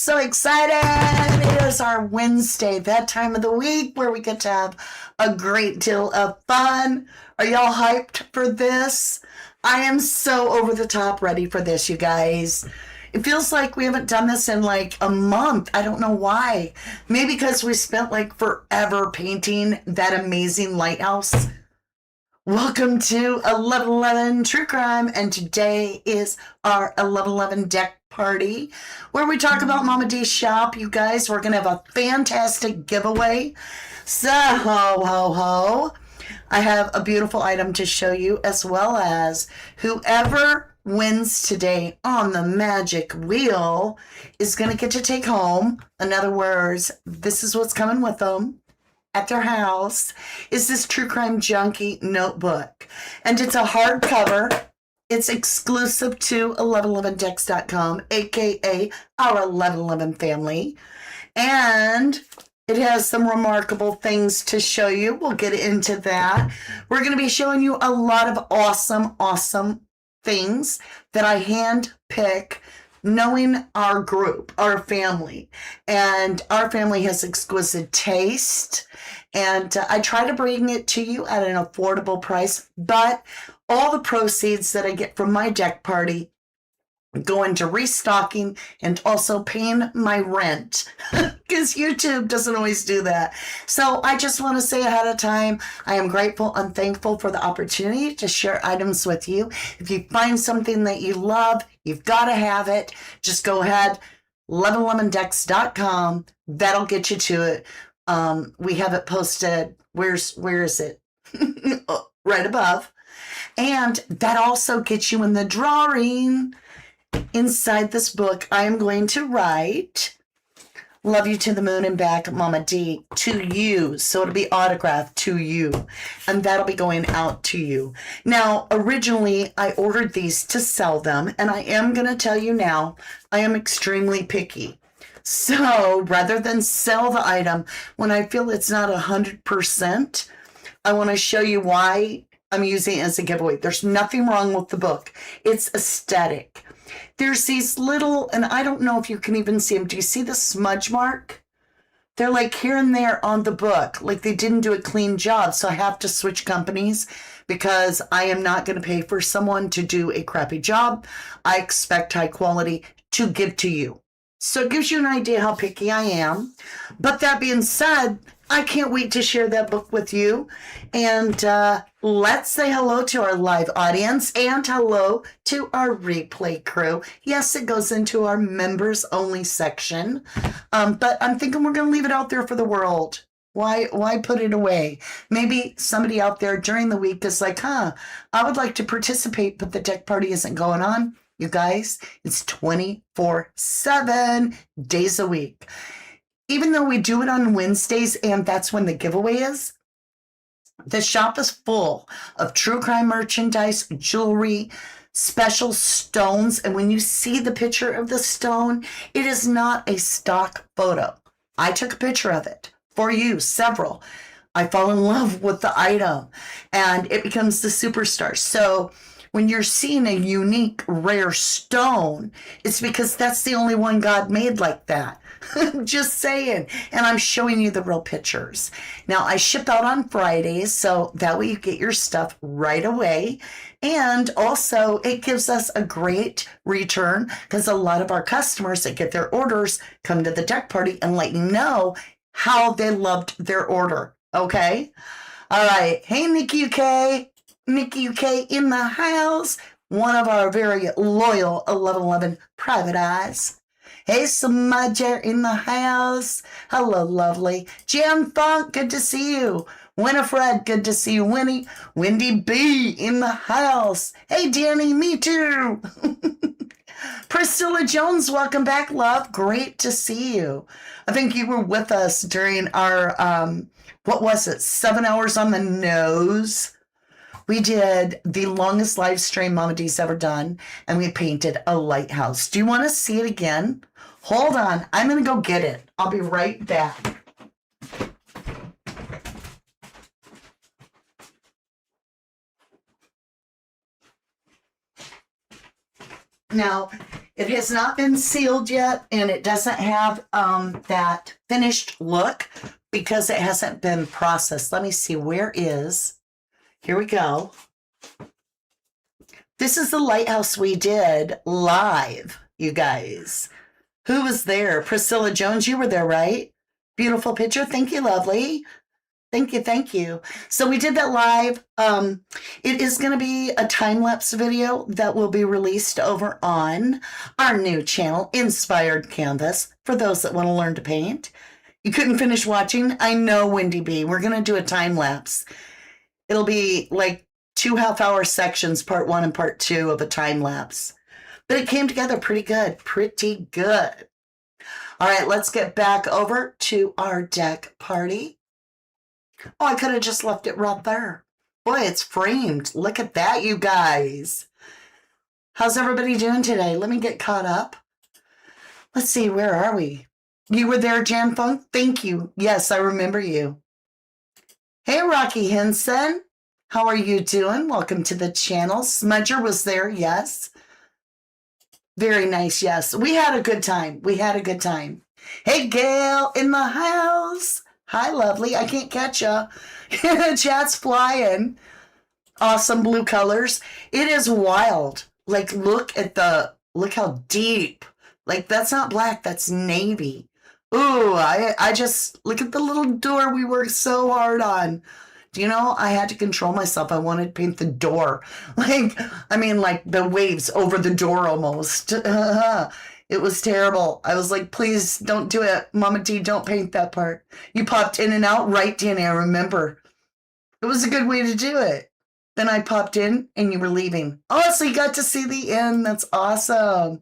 so excited. It is our Wednesday, that time of the week where we get to have a great deal of fun. Are y'all hyped for this? I am so over the top ready for this, you guys. It feels like we haven't done this in like a month. I don't know why. Maybe because we spent like forever painting that amazing lighthouse. Welcome to 1111 True Crime, and today is our 1111 deck party where we talk about Mama D's shop. You guys, we're going to have a fantastic giveaway. So, ho, I have a beautiful item to show you, as well as whoever wins today on the magic wheel is going to get to take home. In other words, this is what's coming with them at their house, is this True Crime Junkie notebook. And it's a hardcover. It's exclusive to 1111DECKS.com, aka our 1111 family. And it has some remarkable things to show you. We'll get into that. We're going to be showing you a lot of awesome things that I hand pick, knowing our group, our family. And our family has exquisite taste. And I try to bring it to you at an affordable price. But all the proceeds that I get from my deck party go into restocking and also paying my rent, because YouTube doesn't always do that. So I just want to say ahead of time, I am grateful and thankful for the opportunity to share items with you. If you find something that you love, you've got to have it. Just go ahead, 1111DECKS.com. That'll get you to it. We have it posted. Where is it? Right above. And that also gets you in the drawing. Inside this book, I am going to write, "Love you to the moon and back, Mama D," to you. So it'll be autographed to you. And that'll be going out to you. Now, originally, I ordered these to sell them. And I am going to tell you now, I am extremely picky. So rather than sell the item when I feel it's not 100%, I want to show you why I'm using it as a giveaway. There's nothing wrong with the book. It's aesthetic. There's these little, and I don't know if you can even see them. Do you see the smudge mark? They're like here and there on the book. Like they didn't do a clean job. So I have to switch companies because I am not going to pay for someone to do a crappy job. I expect high quality to give to you. So it gives you an idea how picky I am. But that being said, I can't wait to share that book with you. And let's say hello to our live audience and hello to our replay crew. Yes, it goes into our members only section. But I'm thinking we're going to leave it out there for the world. Why put it away? Maybe somebody out there during the week is like, I would like to participate, but the deck party isn't going on. You guys, it's 24/7 days a week. Even though we do it on Wednesdays and that's when the giveaway is, the shop is full of true crime merchandise, jewelry, special stones. And when you see the picture of the stone, it is not a stock photo. I took a picture of it for you, several. I fall in love with the item and it becomes the superstar. So when you're seeing a unique, rare stone, it's because that's the only one God made like that. Just saying. And I'm showing you the real pictures. Now, I ship out on Fridays, so that way you get your stuff right away. And also, it gives us a great return because a lot of our customers that get their orders come to the deck party and let you know how they loved their order. Okay? All right. Hey, Nikki UK. Nikki UK in the house, one of our very loyal 1111 private eyes. Hey, Smudger in the house. Hello, lovely. Jan Funk, good to see you. Winifred, good to see you. Wendy B in the house. Hey, Danny, me too. Priscilla Jones, welcome back, love. Great to see you. I think you were with us during our, 7 hours on the nose. We did the longest live stream Mama D's ever done, and we painted a lighthouse. Do you want to see it again? Hold on. I'm going to go get it. I'll be right back. Now, It has not been sealed yet, and it doesn't have that finished look because it hasn't been processed. Let me see, where is, here we go. This is the lighthouse we did live, you guys. Who was there? Priscilla Jones, you were there, right? Beautiful picture. Thank you, lovely. Thank you, thank you. So we did that live. It is going to be a time-lapse video that will be released over on our new channel, Inspired Canvas, for those that want to learn to paint. You couldn't finish watching? I know, Wendy B. We're going to do a time-lapse. It'll be like 2 half-hour sections, part 1 and part 2 of a time-lapse. But it came together pretty good, pretty good. All right, let's get back over to our deck party. Oh, I could have just left it right there. Boy, it's framed. Look at that, you guys. How's everybody doing today? Let me get caught up. Let's see, where are we? You were there, Jan Funk? Thank you. Yes, I remember you. Hey, Rocky Henson. How are you doing? Welcome to the channel. Smudger was there, yes. Very nice, yes. We had a good time. We had a good time. Hey, Gail in the house. Hi, lovely. I can't catch ya. Chat's flying. Awesome blue colors. It is wild. Like, look how deep. Like, that's not black. That's navy. Ooh, I just, look at the little door we worked so hard on. Do you know, I had to control myself. I wanted to paint the door. Like the waves over the door almost. It was terrible. I was like, please don't do it. Mama D, don't paint that part. You popped in and out, right, Danny? I remember. It was a good way to do it. Then I popped in and you were leaving. Oh, so you got to see the end. That's awesome.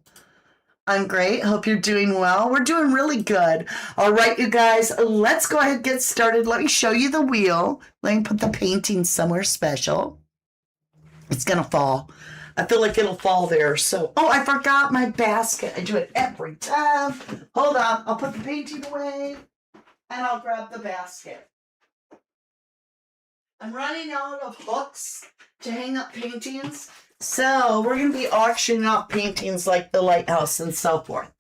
I'm great. Hope you're doing well. We're doing really good. All right, you guys, let's go ahead and get started. Let me show you the wheel. Let me put the painting somewhere special. It's going to fall. I feel like it'll fall there. So, oh, I forgot my basket. I do it every time. Hold on. I'll put the painting away and I'll grab the basket. I'm running out of hooks to hang up paintings. So we're going to be auctioning off paintings like the lighthouse and so forth.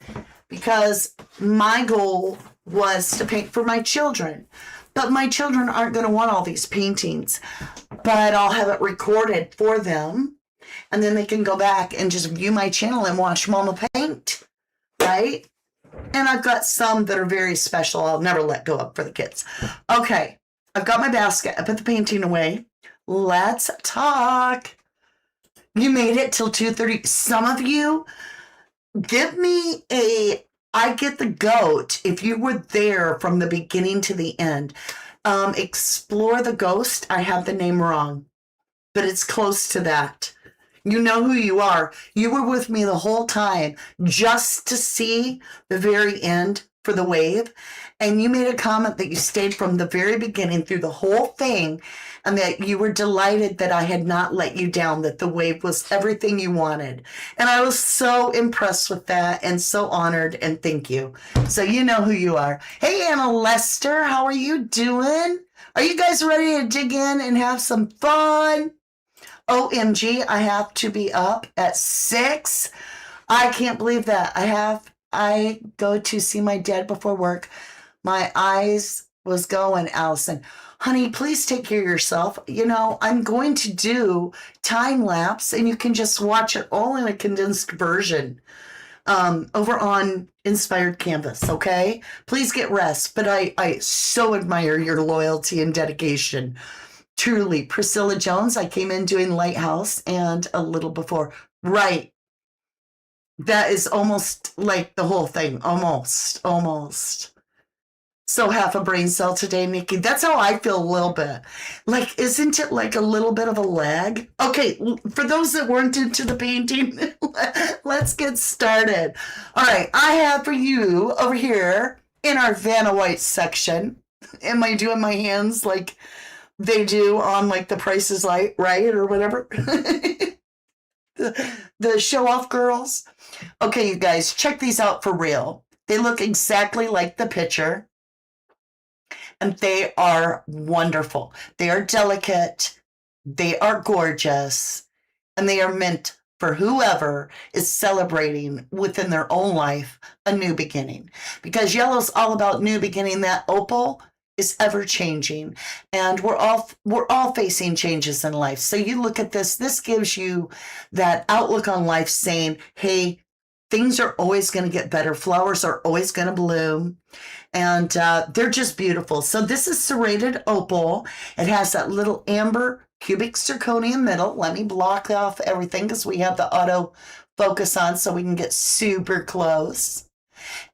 Because my goal was to paint for my children. But my children aren't going to want all these paintings. But I'll have it recorded for them. And then they can go back and just view my channel and watch Mama paint. Right? And I've got some that are very special. I'll never let go of for the kids. Okay. I've got my basket. I put the painting away. Let's talk. You made it till 2:30. Some of you, give me I get the goat. If you were there from the beginning to the end, Explore the Ghost. I have the name wrong, but it's close to that. You know who you are. You were with me the whole time just to see the very end for the wave. And you made a comment that you stayed from the very beginning through the whole thing and that you were delighted that I had not let you down, that the wave was everything you wanted. And I was so impressed with that and so honored, and thank you. So you know who you are. Hey, Anna Lester, how are you doing? Are you guys ready to dig in and have some fun? OMG, I have to be up at 6. I can't believe that. I go to see my dad before work. My eyes was going, Allison. Honey, please take care of yourself. You know, I'm going to do time lapse and you can just watch it all in a condensed version over on Inspired Canvas, okay? Please get rest. But I so admire your loyalty and dedication. Truly. Priscilla Jones, I came in doing Lighthouse and a little before. Right. That is almost like the whole thing. Almost. So half a brain cell today, Nikki. That's how I feel a little bit. Like, isn't it like a little bit of a lag? Okay, for those that weren't into the painting, let's get started. All right, I have for you over here in our Vanna White section. Am I doing my hands like they do on like The Price is Right or whatever? the show-off girls. Okay, you guys, check these out for real. They look exactly like the picture. And they are wonderful. They are delicate. They are gorgeous. And they are meant for whoever is celebrating within their own life a new beginning. Because yellow's all about new beginning. That opal is ever changing, and we're all facing changes in life. So you look at this gives you that outlook on life, saying, hey, things are always going to get better. Flowers are always going to bloom, and they're just beautiful. So this is serrated opal. It has that little amber cubic zirconia middle. Let me block off everything because we have the auto focus on so we can get super close.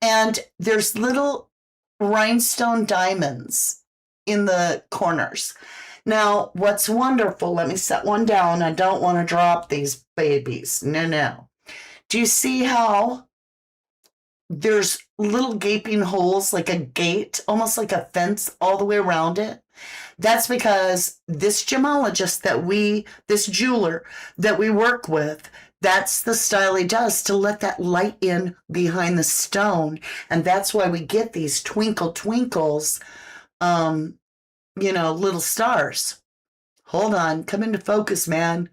And there's little rhinestone diamonds in the corners. Now, what's wonderful, let me set one down. I don't want to drop these babies. No. Do you see how there's little gaping holes, like a gate, almost like a fence all the way around it? That's because this gemologist this jeweler that we work with, that's the style he does, to let that light in behind the stone. And that's why we get these twinkles, little stars. Hold on, come into focus, man.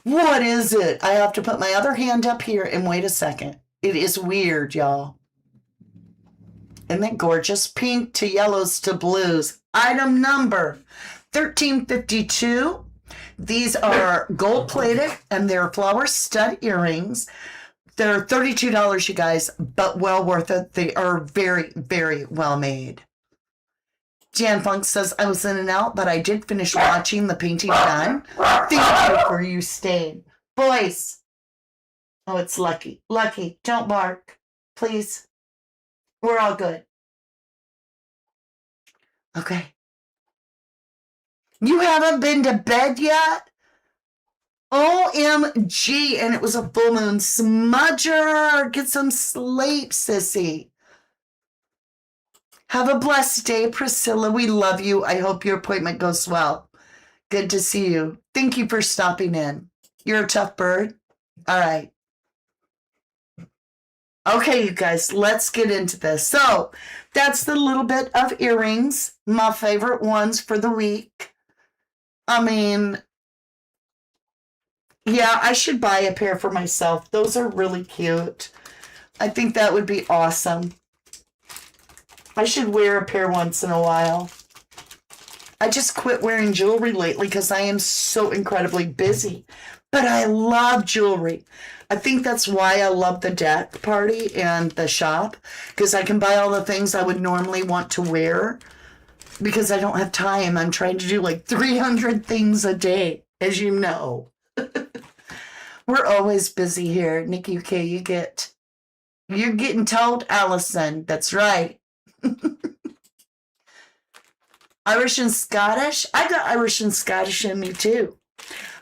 What is it? I have to put my other hand up here and wait a second. It is weird, y'all. Isn't that gorgeous? Pink to yellows to blues. Item number 1352. These are gold-plated, and they're flower stud earrings. They're $32, you guys, but well worth it. They are very, very well made. Jan Funk says, I was in and out, but I did finish watching the painting done. Thank you for you staying. Boys. Oh, it's Lucky. Lucky, don't bark. Please. We're all good. Okay. You haven't been to bed yet? OMG. And it was a full moon. Smudger. Get some sleep, sissy. Have a blessed day, Priscilla. We love you. I hope your appointment goes well. Good to see you. Thank you for stopping in. You're a tough bird. All right. Okay, you guys, let's get into this. So that's the little bit of earrings, my favorite ones for the week. I mean, yeah, I should buy a pair for myself. Those are really cute. I think that would be awesome. I should wear a pair once in a while. I just quit wearing jewelry lately because I am so incredibly busy. But I love jewelry. I think that's why I love the deck party and the shop, because I can buy all the things I would normally want to wear because I don't have time. I'm trying to do like 300 things a day, as you know. We're always busy here. Nikki UK, you're getting told, Allison. That's right. Irish and Scottish. I got Irish and Scottish in me too.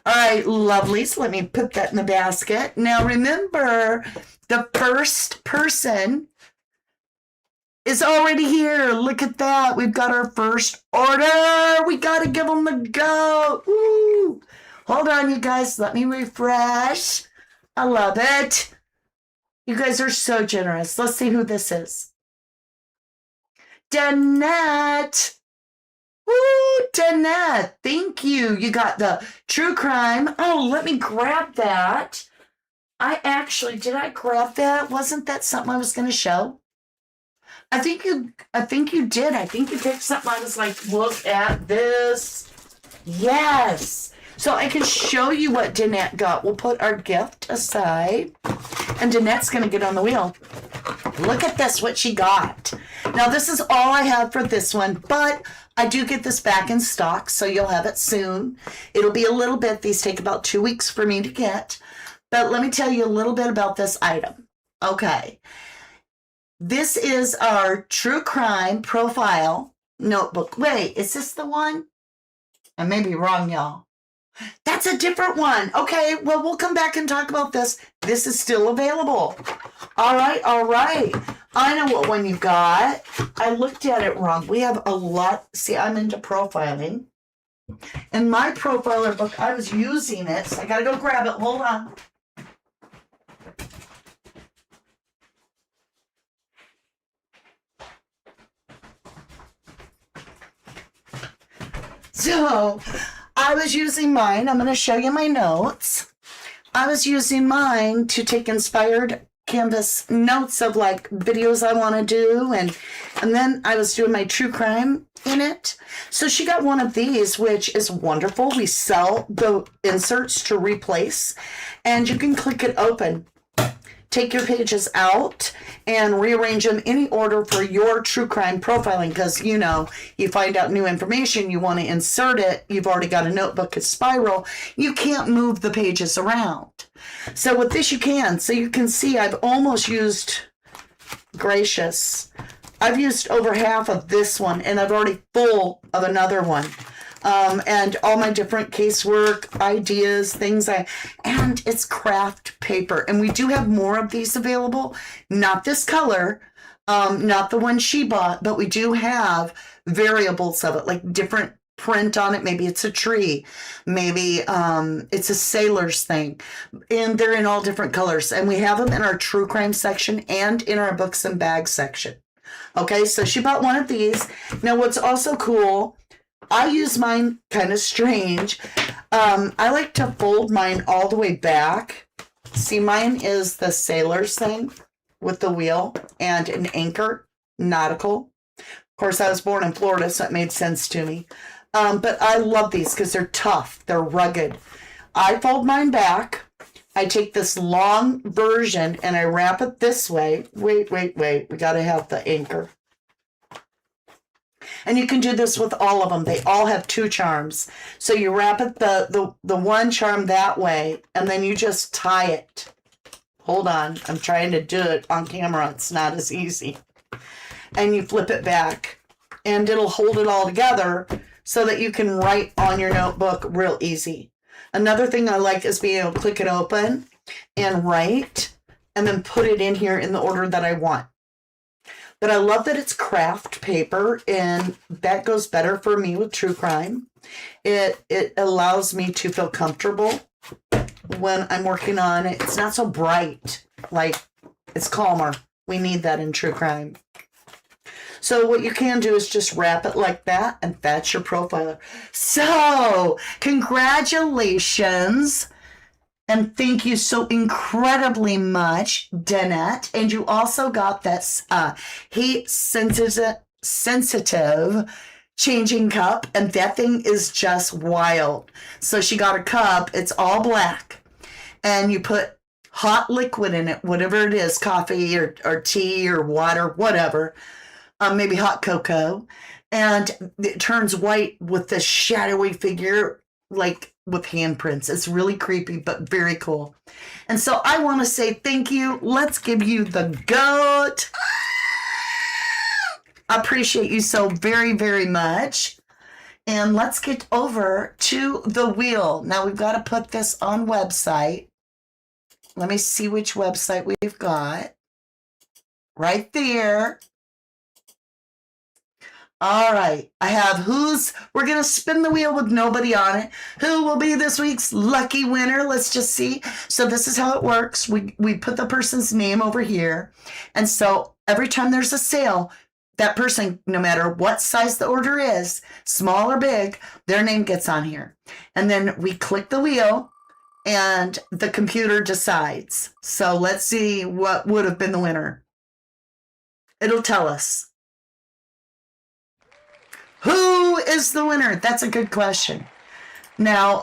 All right, lovelies, let me put that in the basket. Now, remember, the first person is already here. Look at that. We've got our first order. We got to give them the go. Woo. Hold on, you guys. Let me refresh. I love it. You guys are so generous. Let's see who this is. Danette. Woo, Danette, thank you. You got the true crime. Oh, let me grab that. Did I grab that? Wasn't that something I was going to show? I think you did. I think you picked something. I was like, look at this. Yes. So I can show you what Danette got. We'll put our gift aside, and Danette's going to get on the wheel. Look at this, what she got. Now, this is all I have for this one, but I do get this back in stock, so you'll have it soon. It'll be a little bit. These take about 2 weeks for me to get. But let me tell you a little bit about this item. Okay. This is our true crime profile notebook. Wait, is this the one? I may be wrong, y'all. That's a different one. Okay, well, we'll come back and talk about this. This is still available. All right. I know what one you got. I looked at it wrong. We have a lot. See, I'm into profiling. In my profiler book, I was using it, so I got to go grab it. Hold on. So I was using mine. I'm going to show you my notes. I was using mine to take inspired Canvas notes of like videos I want to do, and then I was doing my true crime in it. So she got one of these, which is wonderful. We sell the inserts to replace, and you can click it open. Take your pages out and rearrange them any order for your true crime profiling, because you know, you find out new information, you want to insert it, you've already got a notebook, a spiral, you can't move the pages around. So with this you can. So you can see I've almost used, gracious, I've used over half of this one, and I've already full of another one. And all my different casework ideas, and it's craft paper. And we do have more of these available. Not this color, not the one she bought, but we do have variables of it, like different print on it. Maybe it's a tree, maybe it's a sailor's thing, and they're in all different colors. And we have them in our true crime section and in our books and bags section. Okay, so she bought one of these. Now what's also cool, I use mine kind of strange. I like to fold mine all the way back. See, mine is the sailor's thing with the wheel and an anchor, nautical. Of course, I was born in Florida, so it made sense to me. But I love these because they're tough. They're rugged. I fold mine back. I take this long version and I wrap it this way. Wait. We got to have the anchor. And you can do this with all of them. They all have two charms. So you wrap it the one charm that way, and then you just tie it. Hold on. I'm trying to do it on camera. It's not as easy. And you flip it back, and it'll hold it all together so that you can write on your notebook real easy. Another thing I like is being able to click it open and write, and then put it in here in the order that I want. But I love that it's craft paper, and that goes better for me with true crime. It allows me to feel comfortable when I'm working on it. It's not so bright, like it's calmer. We need that in true crime. So what you can do is just wrap it like that, and that's your profiler. So congratulations. And thank you so incredibly much, Danette. And you also got this heat sensitive changing cup. And that thing is just wild. So she got a cup. It's all black. And you put hot liquid in it, whatever it is, coffee or tea or water, whatever. Maybe hot cocoa. And it turns white with this shadowy figure, like with handprints. It's really creepy, but very cool. And so I want to say thank you. Let's give you the goat. I appreciate you so very, very much. And let's get over to the wheel. Now we've got to put this on website. Let me see which website we've got. Right there. All right, I have we're going to spin the wheel with nobody on it. Who will be this week's lucky winner? Let's just see. So this is how it works. We put the person's name over here. And so every time there's a sale, that person, no matter what size the order is, small or big, their name gets on here. And then we click the wheel and the computer decides. So let's see what would have been the winner. It'll tell us. Who is the winner? That's a good question. Now,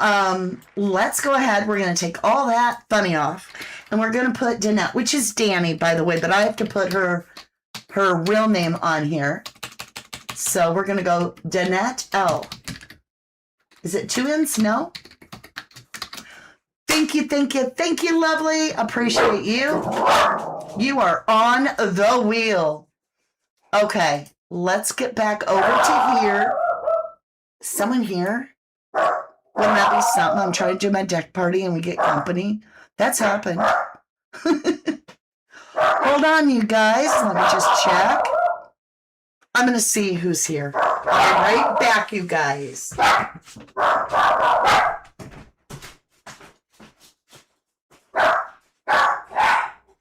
let's go ahead. We're going to take all that funny off, and we're going to put Danette, which is Danny, by the way, but I have to put her real name on here. So we're going to go Danette L. Is it 2 N's? No? Thank you, lovely. Appreciate you. You are on the wheel. Okay. Let's get back over to here. Someone here? Wouldn't that be something? I'm trying to do my deck party and we get company. That's happened. Hold on, you guys. Let me just check. I'm going to see who's here. I'll be right back, you guys.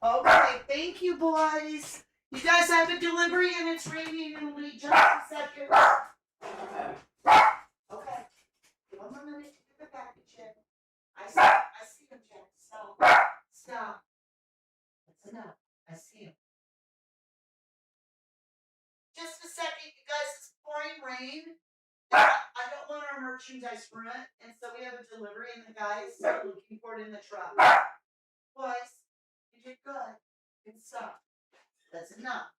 Okay, thank you, boys. You guys have a delivery and it's raining. It'll be just a second. Okay. 1 more minute to get the package in. I see them, Jax. Stop. That's enough. I see him. Just a second, you guys. It's pouring rain. I don't want our merchandise ruined, and so we have a delivery, and the guys are looking for it in the truck. Boys, you did good. Good stuff. That's enough.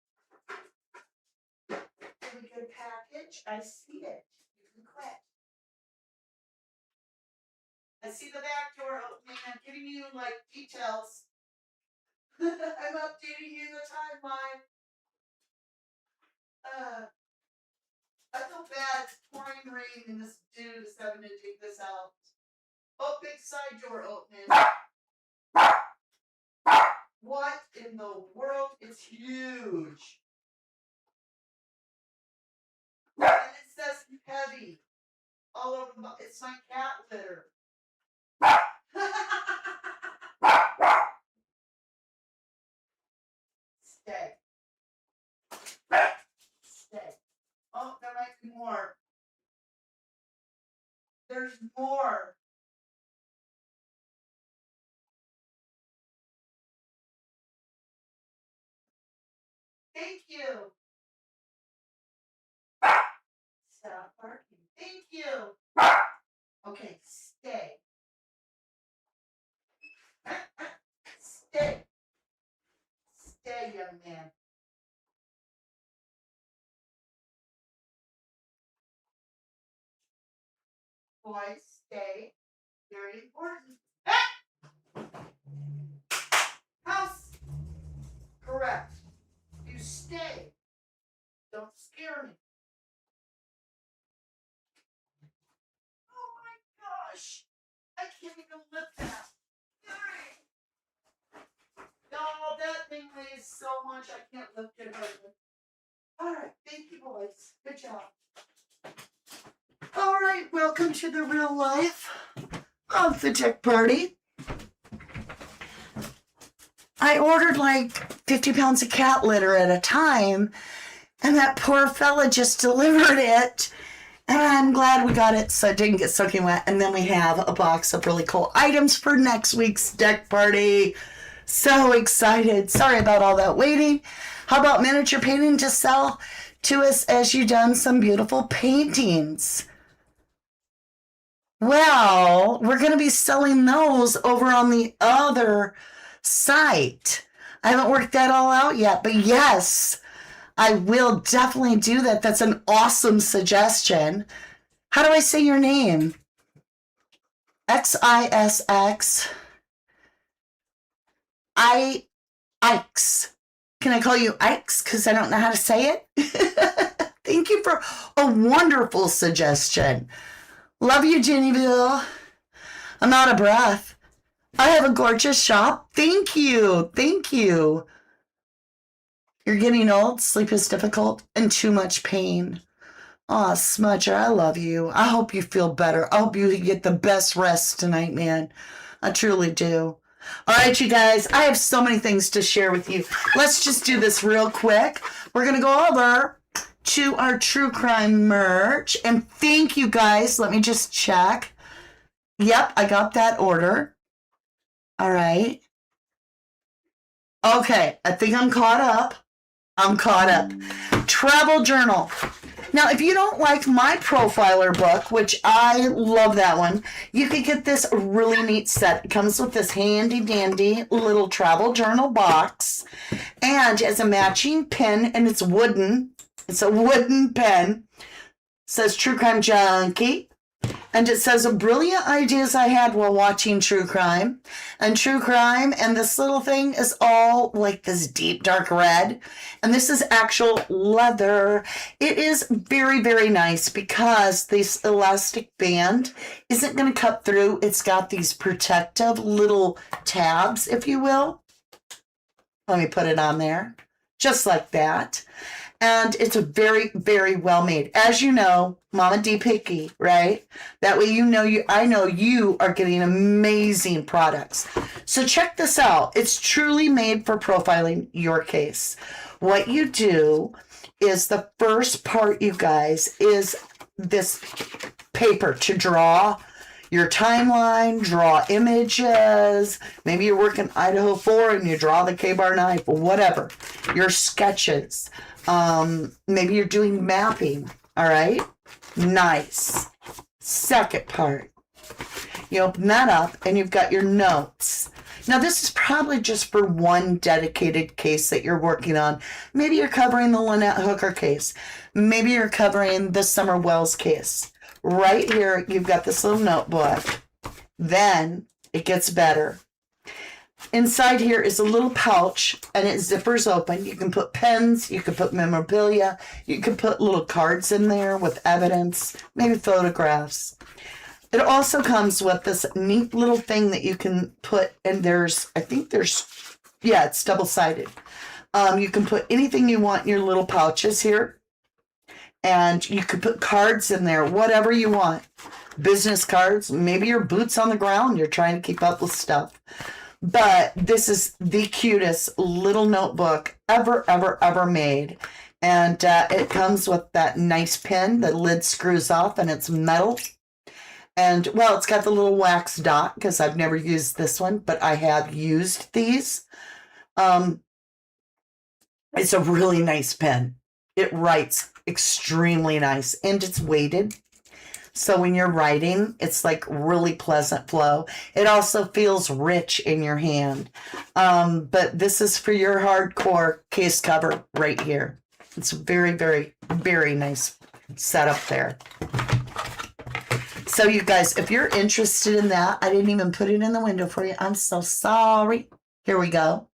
Really good package. I see it. You can quit. I see the back door opening. I'm giving you like details. I'm updating you the timeline. I feel bad. It's pouring rain and this dude is having to take this out. Oh, big side door opening. What in the world? It's huge. And it says heavy all over the. It's my cat litter. Stay. Stay. Oh, there might be more. There's more. Thank you. Stop barking. Thank you. Okay, stay. Stay. Stay, young man. Boys, stay. Very important. House. Correct. You stay. Don't scare me. Oh my gosh. I can't even lift that. No, that thing weighs so much I can't lift it hardly. Alright, thank you boys. Good job. Alright, welcome to the real life of the Deck Party. I ordered like 50 pounds of cat litter at a time, and that poor fella just delivered it. And I'm glad we got it so it didn't get soaking wet. And then we have a box of really cool items for next week's Deck Party. So excited. Sorry about all that waiting. How about miniature painting to sell to us as you done some beautiful paintings? Well, we're going to be selling those over on the other site. I haven't worked that all out yet, but yes, I will definitely do that. That's an awesome suggestion. How do I say your name? XISX. Ikes. Can I call you Ikes? Because I don't know how to say it. Thank you for a wonderful suggestion. Love you, Jennyville. I'm out of breath. I have a gorgeous shop. Thank you. Thank you. You're getting old, sleep is difficult, and too much pain. Aw, Smudger, I love you. I hope you feel better. I hope you get the best rest tonight, man. I truly do. All right, you guys, I have so many things to share with you. Let's just do this real quick. We're going to go over to our true crime merch. And thank you, guys. Let me just check. Yep, I got that order. All right. Okay, I think I'm caught up. Travel journal. Now, if you don't like my profiler book, which I love that one, you could get this really neat set. It comes with this handy dandy little travel journal box and as a matching pen, and it's wooden. It's a wooden pen. It says True Crime Junkie. And it says brilliant ideas I had while watching true crime. And true crime, and this little thing is all like this deep dark red. And this is actual leather. It is very, very nice because this elastic band isn't going to cut through. It's got these protective little tabs, if you will. Let me put it on there. Just like that. And it's very, very well made. As you know, Mama D picky, right? That way I know you are getting amazing products. So check this out. It's truly made for profiling your case. What you do is the first part, you guys, is this paper to draw your timeline, draw images. Maybe you're working Idaho 4 and you draw the K-bar knife, or whatever. Your sketches. Maybe you're doing mapping. All right? Nice. Second part. You open that up and you've got your notes. Now, this is probably just for one dedicated case that you're working on. Maybe you're covering the Lynette Hooker case. Maybe you're covering the Summer Wells case. Right here, you've got this little notebook. Then it gets better. Inside here is a little pouch, and it zippers open. You can put pens, you can put memorabilia, you can put little cards in there with evidence, maybe photographs. It also comes with this neat little thing that you can put, and it's double-sided. You can put anything you want in your little pouches here, and you could put cards in there, whatever you want. Business cards, maybe your boots on the ground, you're trying to keep up with stuff. But this is the cutest little notebook ever made. And it comes with that nice pin. The lid screws off and it's metal. And, well, it's got the little wax dot because I've never used this one, but I have used these. It's a really nice pen. It writes extremely nice, and it's weighted. So when you're writing, it's like really pleasant flow. It also feels rich in your hand. But this is for your hardcore case cover right here. It's a very nice setup there. So you guys, if you're interested in that, I didn't even put it in the window for you. I'm so sorry. Here we go.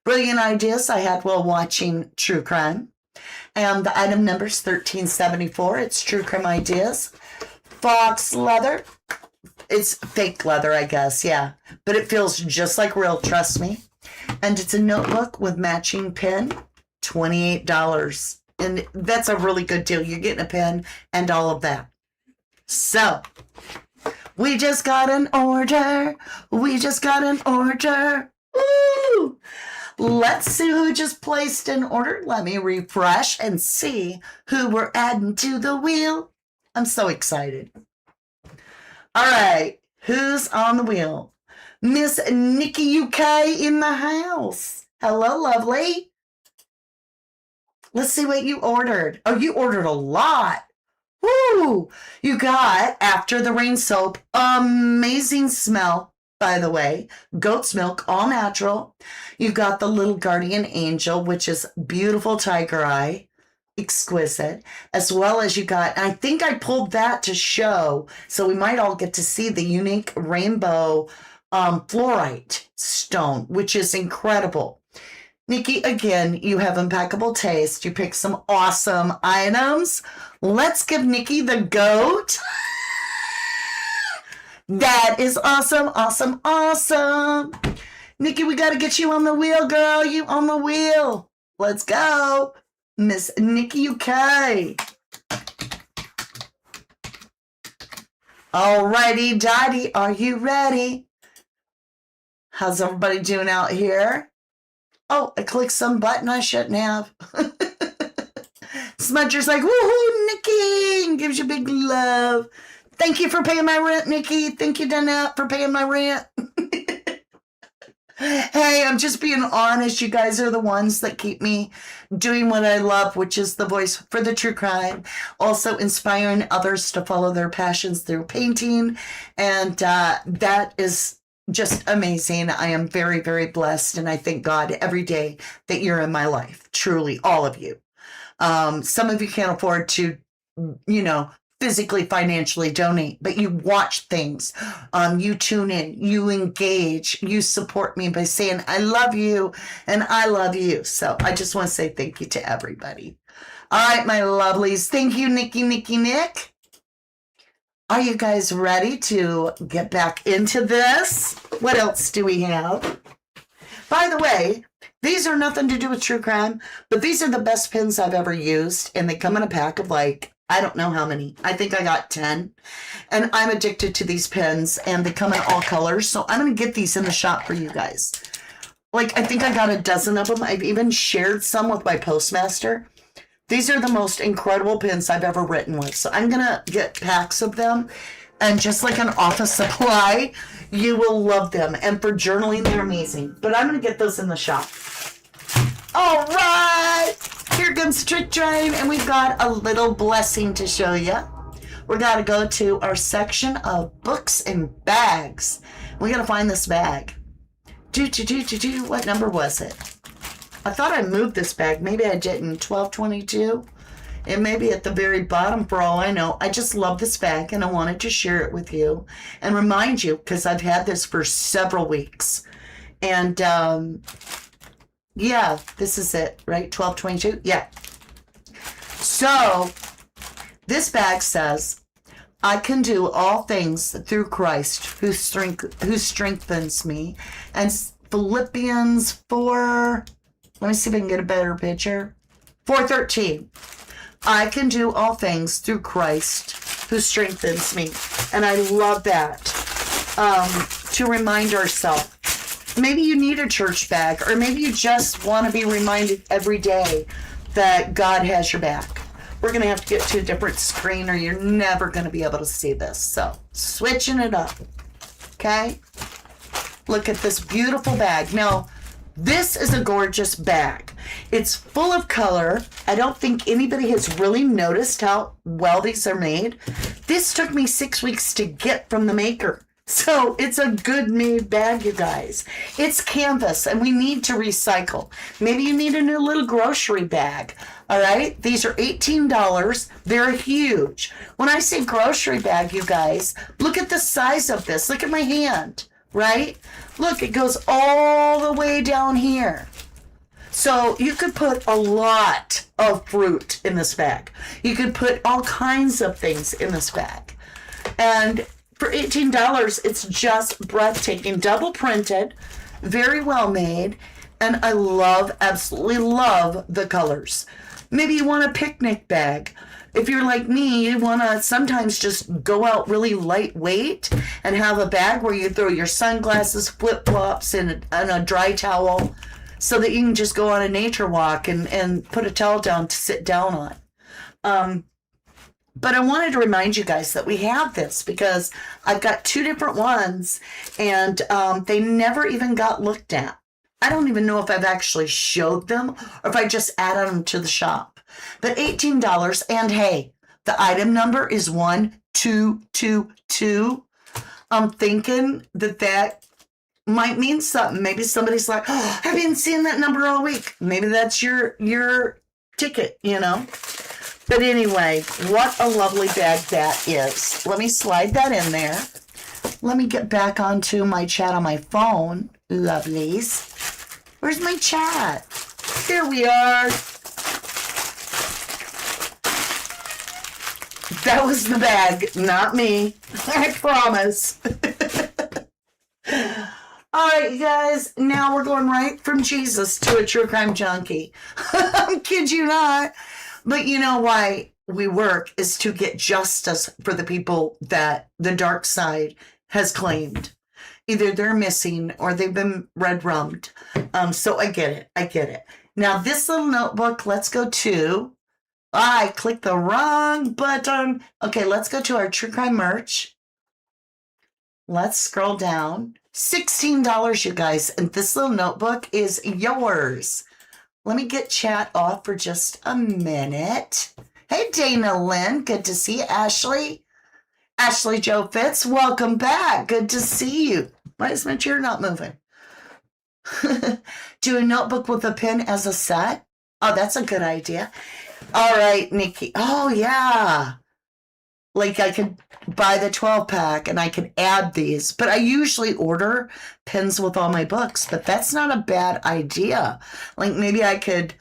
Brilliant ideas I had while watching True Crime. And the item number is 1374. It's True Crime Ideas. Fox leather. It's fake leather, I guess, yeah. But it feels just like real, trust me. And it's a notebook with matching pen, $28. And that's a really good deal. You're getting a pen and all of that. So, we just got an order. Woo! Let's see who just placed an order. Let me refresh and see who we're adding to the wheel. I'm so excited. All right, who's on the wheel? Miss Nikki UK in the house. Hello, lovely. Let's see what you ordered. Oh, you ordered a lot. Woo! You got After the Rain soap. Amazing smell, by the way. Goat's milk, all natural. You got the little guardian angel, which is beautiful tiger eye. Exquisite. As well as you got, I think I pulled that to show, so we might all get to see the unique rainbow fluorite stone, which is incredible. Nikki, again, you have impeccable taste. You picked some awesome items. Let's give Nikki the goat. That is awesome. Nikki, we got to get you on the wheel, girl. You on the wheel. Let's go. Miss Nikki UK. Alrighty, Daddy, are you ready? How's everybody doing out here? Oh, I clicked some button I shouldn't have. Smudger's like, woohoo, Nikki, and gives you big love. Thank you for paying my rent, Nikki. Thank you, Danette, for paying my rent. Hey, I'm just being honest. You guys are the ones that keep me doing what I love, which is the voice for the true crime. Also inspiring others to follow their passions through painting. And that is just amazing. I am very blessed. And I thank God every day that you're in my life. Truly, all of you. Some of you can't afford to, physically, financially donate, but you watch things, you tune in, you engage, you support me by saying, I love you and I love you. So I just want to say thank you to everybody. All right, my lovelies. Thank you, Nikki, Nick. Are you guys ready to get back into this? What else do we have? By the way, these are nothing to do with true crime, but these are the best pins I've ever used. And they come in a pack of I don't know how many. I think I got 10. And I'm addicted to these pens, and they come in all colors. So I'm going to get these in the shop for you guys. I think I got a dozen of them. I've even shared some with my postmaster. These are the most incredible pens I've ever written with. So I'm going to get packs of them. And just like an office supply, you will love them. And for journaling, they're amazing. But I'm going to get those in the shop. All right. Here comes the trick train. And we've got a little blessing to show you. We're got to go to our section of books and bags. We got to find this bag. What number was it? I thought I moved this bag. Maybe I didn't. 1222. It may be at the very bottom for all I know. I just love this bag and I wanted to share it with you and remind you because I've had this for several weeks. And yeah, this is it, right? 1222? Yeah. So this bag says, I can do all things through Christ who strengthens me. And Philippians 4, let me see if I can get a better picture. 4:13. I can do all things through Christ who strengthens me. And I love that. To remind ourselves. Maybe you need a church bag, or maybe you just want to be reminded every day that God has your back. We're going to have to get to a different screen or you're never going to be able to see this. So, switching it up. Okay? Look at this beautiful bag. Now, this is a gorgeous bag. It's full of color. I don't think anybody has really noticed how well these are made. This took me 6 weeks to get from the maker. So it's a good made bag, you guys. It's canvas and we need to recycle. Maybe you need a new little grocery bag. All right. These are $18. They're huge. When I say grocery bag, you guys, look at the size of this. Look at my hand, right? Look, it goes all the way down here. So you could put a lot of fruit in this bag. You could put all kinds of things in this bag. And for $18, it's just breathtaking. Double printed, very well made, and I absolutely love the colors. Maybe you want a picnic bag. If you're like me, you want to sometimes just go out really lightweight and have a bag where you throw your sunglasses, flip-flops, and a dry towel so that you can just go on a nature walk and put a towel down to sit down on. But I wanted to remind you guys that we have this because I've got 2 different ones and they never even got looked at. I don't even know if I've actually showed them or if I just added them to the shop. But $18, and hey, the item number is 1222. I'm thinking that might mean something. Maybe somebody's like, oh, I've been seeing that number all week. Maybe that's your ticket, you know. But anyway, what a lovely bag that is. Let me slide that in there. Let me get back onto my chat on my phone. Lovelies. Where's my chat? Here we are. That was the bag, not me. I promise. All right, you guys. Now we're going right from Jesus to a true crime junkie. I kid you not. But you know why we work is to get justice for the people that the dark side has claimed. Either they're missing or they've been red-rummed. So I get it. I get it. Now, this little notebook, let's go to... I clicked the wrong button. Okay, let's go to our true crime merch. Let's scroll down. $16, you guys. And this little notebook is yours. Let me get chat off for just a minute. Hey, Dana Lynn. Good to see you, Ashley. Ashley Joe Fitz, welcome back. Good to see you. Why is my chair not moving? Do a notebook with a pen as a set? Oh, that's a good idea. All right, Nikki. Oh, yeah. Like I could buy the 12-pack and I could add these. But I usually order pens with all my books. But that's not a bad idea. Like maybe I could,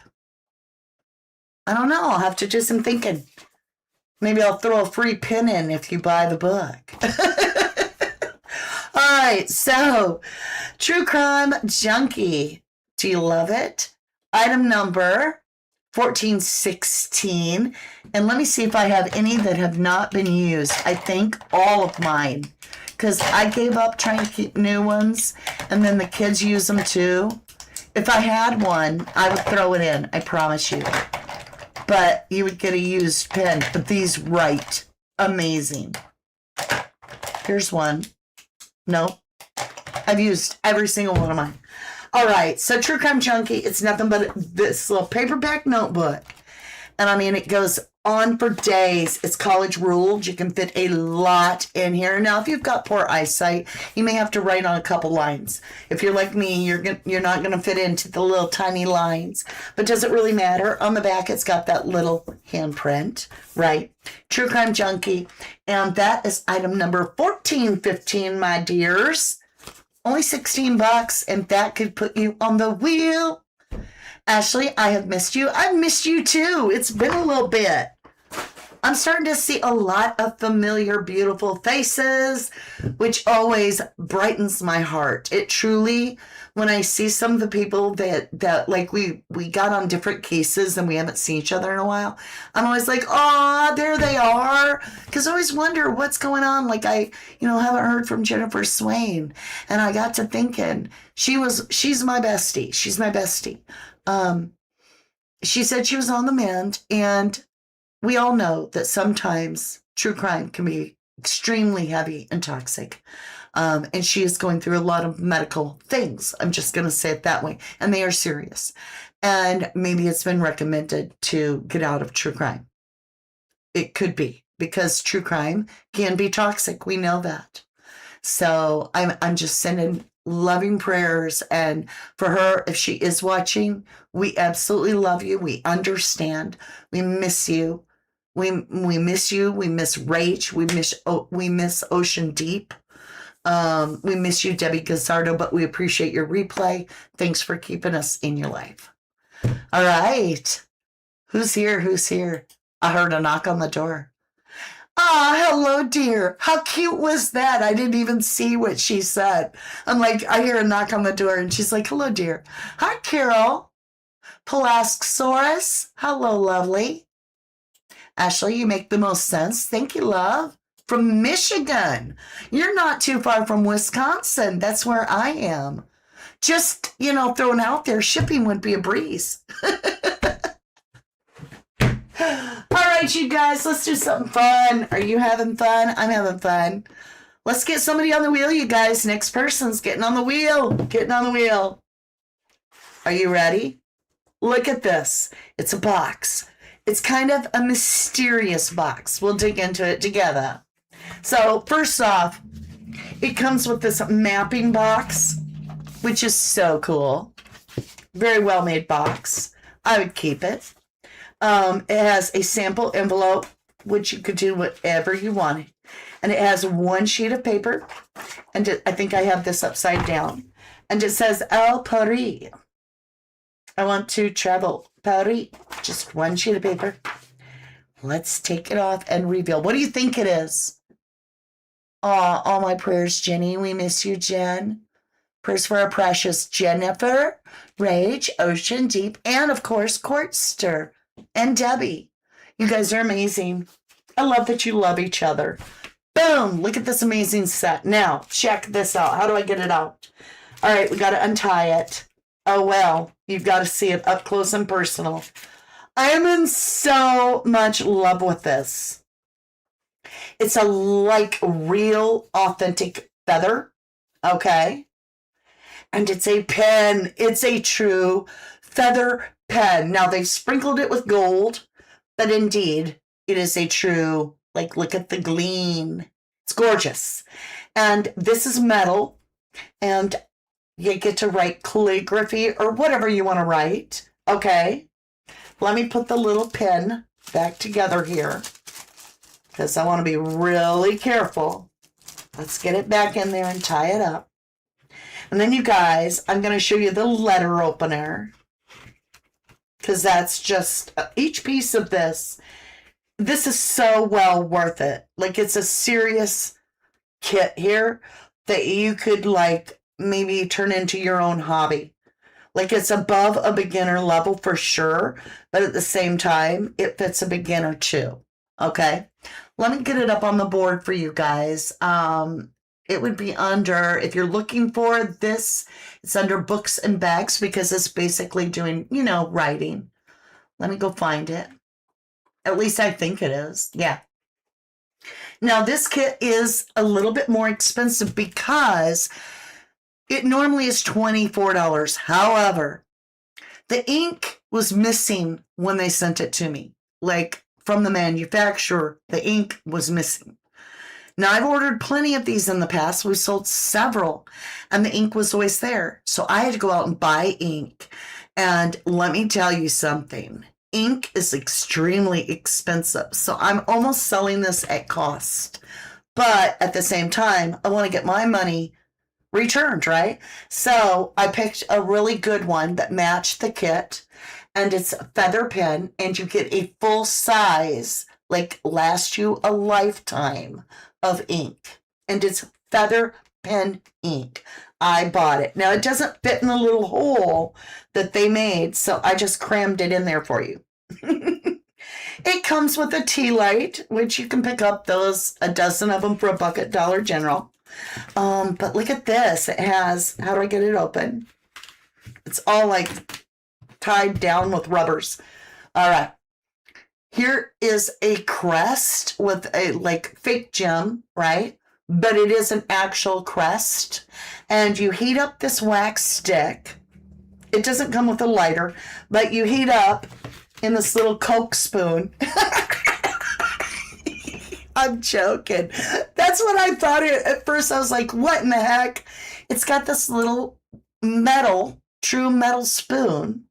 I don't know. I'll have to do some thinking. Maybe I'll throw a free pin in if you buy the book. All right, so True Crime Junkie. Do you love it? Item number 1416. And let me see if I have any that have not been used. I think all of mine. Because I gave up trying to keep new ones. And then the kids use them too. If I had one, I would throw it in. I promise you. But you would get a used pen. But these write amazing. Here's one. Nope. I've used every single one of mine. All right. So True Crime Junkie, it's nothing but this little paperback notebook. And I mean, it goes on for days. It's college ruled. You can fit a lot in here. Now, if you've got poor eyesight, you may have to write on a couple lines. If you're like me, you're not going to fit into the little tiny lines. But does it really matter? On the back, it's got that little handprint, right? True Crime Junkie. And that is item number 1415, my dears. Only $16, and that could put you on the wheel. Ashley, I have missed you. I've missed you too. It's been a little bit. I'm starting to see a lot of familiar, beautiful faces, which always brightens my heart. It truly, when I see some of the people that like we got on different cases and we haven't seen each other in a while, I'm always like, oh, there they are. Because I always wonder what's going on. Like I, haven't heard from Jennifer Swain. And I got to thinking, she's my bestie. She's my bestie. She said she was on the mend, and we all know that sometimes true crime can be extremely heavy and toxic. And she is going through a lot of medical things. I'm just going to say it that way. And they are serious. And maybe it's been recommended to get out of true crime. It could be, because true crime can be toxic. We know that. So I'm just sending loving prayers. And for her, if she is watching, we absolutely love you. We understand. We miss you. We miss you. We miss Rach. We miss Ocean Deep. We miss you, Debbie Gazzardo, but we appreciate your replay. Thanks for keeping us in your life. All right. Who's here? Who's here? I heard a knock on the door. Ah, hello, dear. How cute was that? I didn't even see what she said. I'm like, I hear a knock on the door, and she's like, hello, dear. Hi, Carol. Pelasksaurus. Hello, lovely. Ashley, you make the most sense. Thank you, love. From Michigan. You're not too far from Wisconsin. That's where I am. Just, thrown out there, shipping would be a breeze. All right, you guys, let's do something fun. Are you having fun? I'm having fun. Let's get somebody on the wheel, you guys. Next person's getting on the wheel. Getting on the wheel. Are you ready? Look at this. It's a box. It's kind of a mysterious box. We'll dig into it together. So first off, it comes with this mapping box, which is so cool. Very well made box. I would keep it. It has a sample envelope, which you could do whatever you want. And it has one sheet of paper. And I think I have this upside down. And it says, El Paris. I want to travel Paris. Just one sheet of paper. Let's take it off and reveal. What do you think it is? Aw, all my prayers, Jenny. We miss you, Jen. Prayers for our precious Jennifer, Rage, Ocean Deep, and of course, Courtster and Debbie. You guys are amazing. I love that you love each other. Boom! Look at this amazing set. Now, check this out. How do I get it out? All right, we got to untie it. Oh, well, you've got to see it up close and personal. I am in so much love with this. It's a real authentic feather, okay? And it's a pen. It's a true feather pen. Now, they've sprinkled it with gold, but indeed, it is a true, look at the gleam. It's gorgeous. And this is metal, and you get to write calligraphy or whatever you want to write, okay? Let me put the little pen back together here, because I want to be really careful. Let's get it back in there and tie it up. And then, you guys, I'm going to show you the letter opener, because that's just each piece of this. This is so well worth it. It's a serious kit here that you could maybe turn into your own hobby. It's above a beginner level for sure, but at the same time, it fits a beginner too. Okay, let me get it up on the board for you guys. It would be under, if you're looking for this, it's under books and bags, because it's basically doing, writing. Let me go find it. At least I think it is. Yeah. Now, this kit is a little bit more expensive because it normally is $24. However, the ink was missing when they sent it to me. Like from the manufacturer, the ink was missing. Now, I've ordered plenty of these in the past. We sold several, and the ink was always there. So I had to go out and buy ink. And let me tell you something. Ink is extremely expensive. So I'm almost selling this at cost. But at the same time, I want to get my money returned, right? So I picked a really good one that matched the kit. And it's a feather pen. And you get a full size, like last you a lifetime of ink, and it's feather pen ink. I bought it. Now it doesn't fit in the little hole that they made, so I just crammed it in there for you. It comes with a tea light, which you can pick up those, a dozen of them for $1 at Dollar General. But look at this. It has, how do I get it open? It's all like tied down with rubbers. All right. Here is a crest with a like fake gem, right? But it is an actual crest. And you heat up this wax stick. It doesn't come with a lighter, but you heat up in this little Coke spoon. I'm joking. That's what I thought at first. I was like, what in the heck? It's got this little metal, true metal spoon.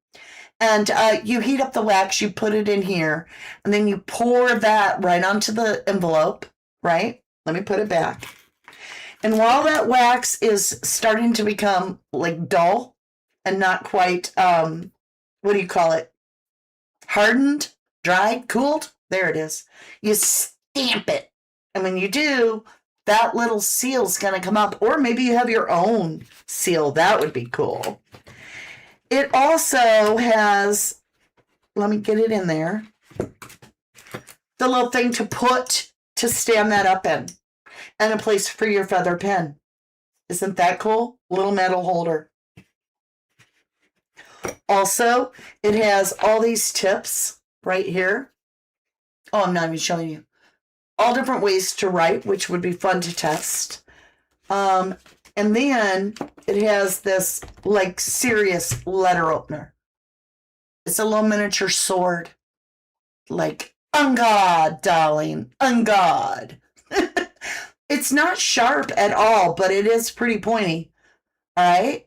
And you heat up the wax, you put it in here, and then you pour that right onto the envelope, right? Let me put it back. And while that wax is starting to become like dull and not quite, what do you call it? Hardened, dried, cooled? There it is. You stamp it. And when you do, that little seal's going to come up. Or maybe you have your own seal. That would be cool. It also has, let me get it in there, the little thing to stand that up in, and a place for your feather pen. Isn't that cool? Little metal holder. Also, it has all these tips right here. Oh, I'm not even showing you. All different ways to write, which would be fun to test. And then it has this like serious letter opener. It's a little miniature sword. Like, on God, darling, on God. It's not sharp at all, but it is pretty pointy. All right?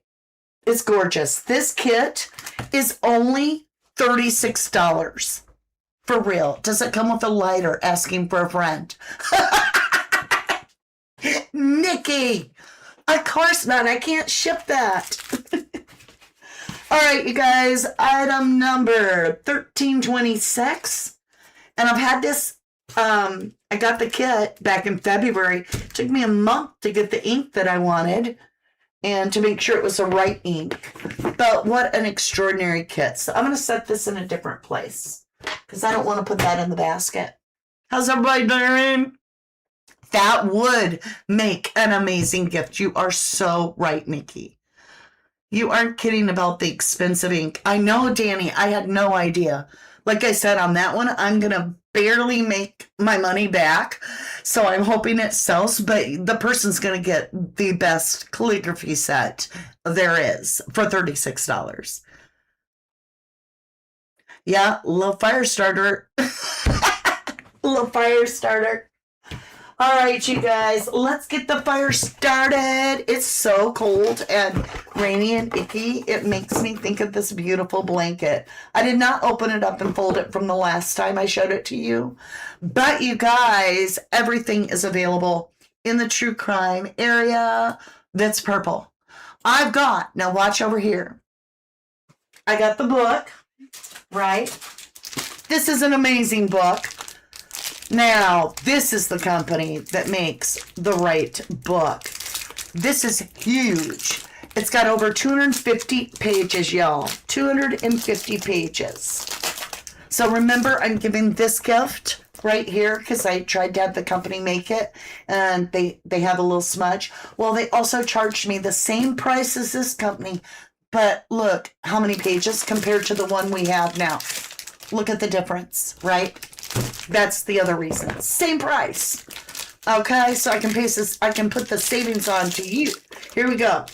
It's gorgeous. This kit is only $36. For real. Does it come with a lighter asking for a friend? Nikki! Of course not. I can't ship that. All right, you guys. Item number 1326. And I've had this, I got the kit back in February. It took me a month to get the ink that I wanted and to make sure it was the right ink. But what an extraordinary kit. So I'm going to set this in a different place because I don't want to put that in the basket. How's everybody doing? That would make an amazing gift. You are so right, Nikki. You aren't kidding about the expensive ink. I know, Danny, I had no idea. Like I said, on that one, I'm going to barely make my money back. So I'm hoping it sells, but the person's going to get the best calligraphy set there is for $36. Yeah, little fire starter. Little fire starter. All right, you guys, let's get the fire started. It's so cold and rainy and icky. It makes me think of this beautiful blanket. I did not open it up and fold it from the last time I showed it to you. But you guys, everything is available in the true crime area that's purple. I've got, now watch over here. I got the book, right? This is an amazing book. Now, this is the company that makes the right book. This is huge. It's got over 250 pages, y'all. 250 pages. So remember, I'm giving this gift right here because I tried to have the company make it, and they have a little smudge. Well, they also charged me the same price as this company, but look how many pages compared to the one we have now. Look at the difference, right? That's the other reason. Same price. Okay, so I can paste this, I can put the savings on to you. Here we go.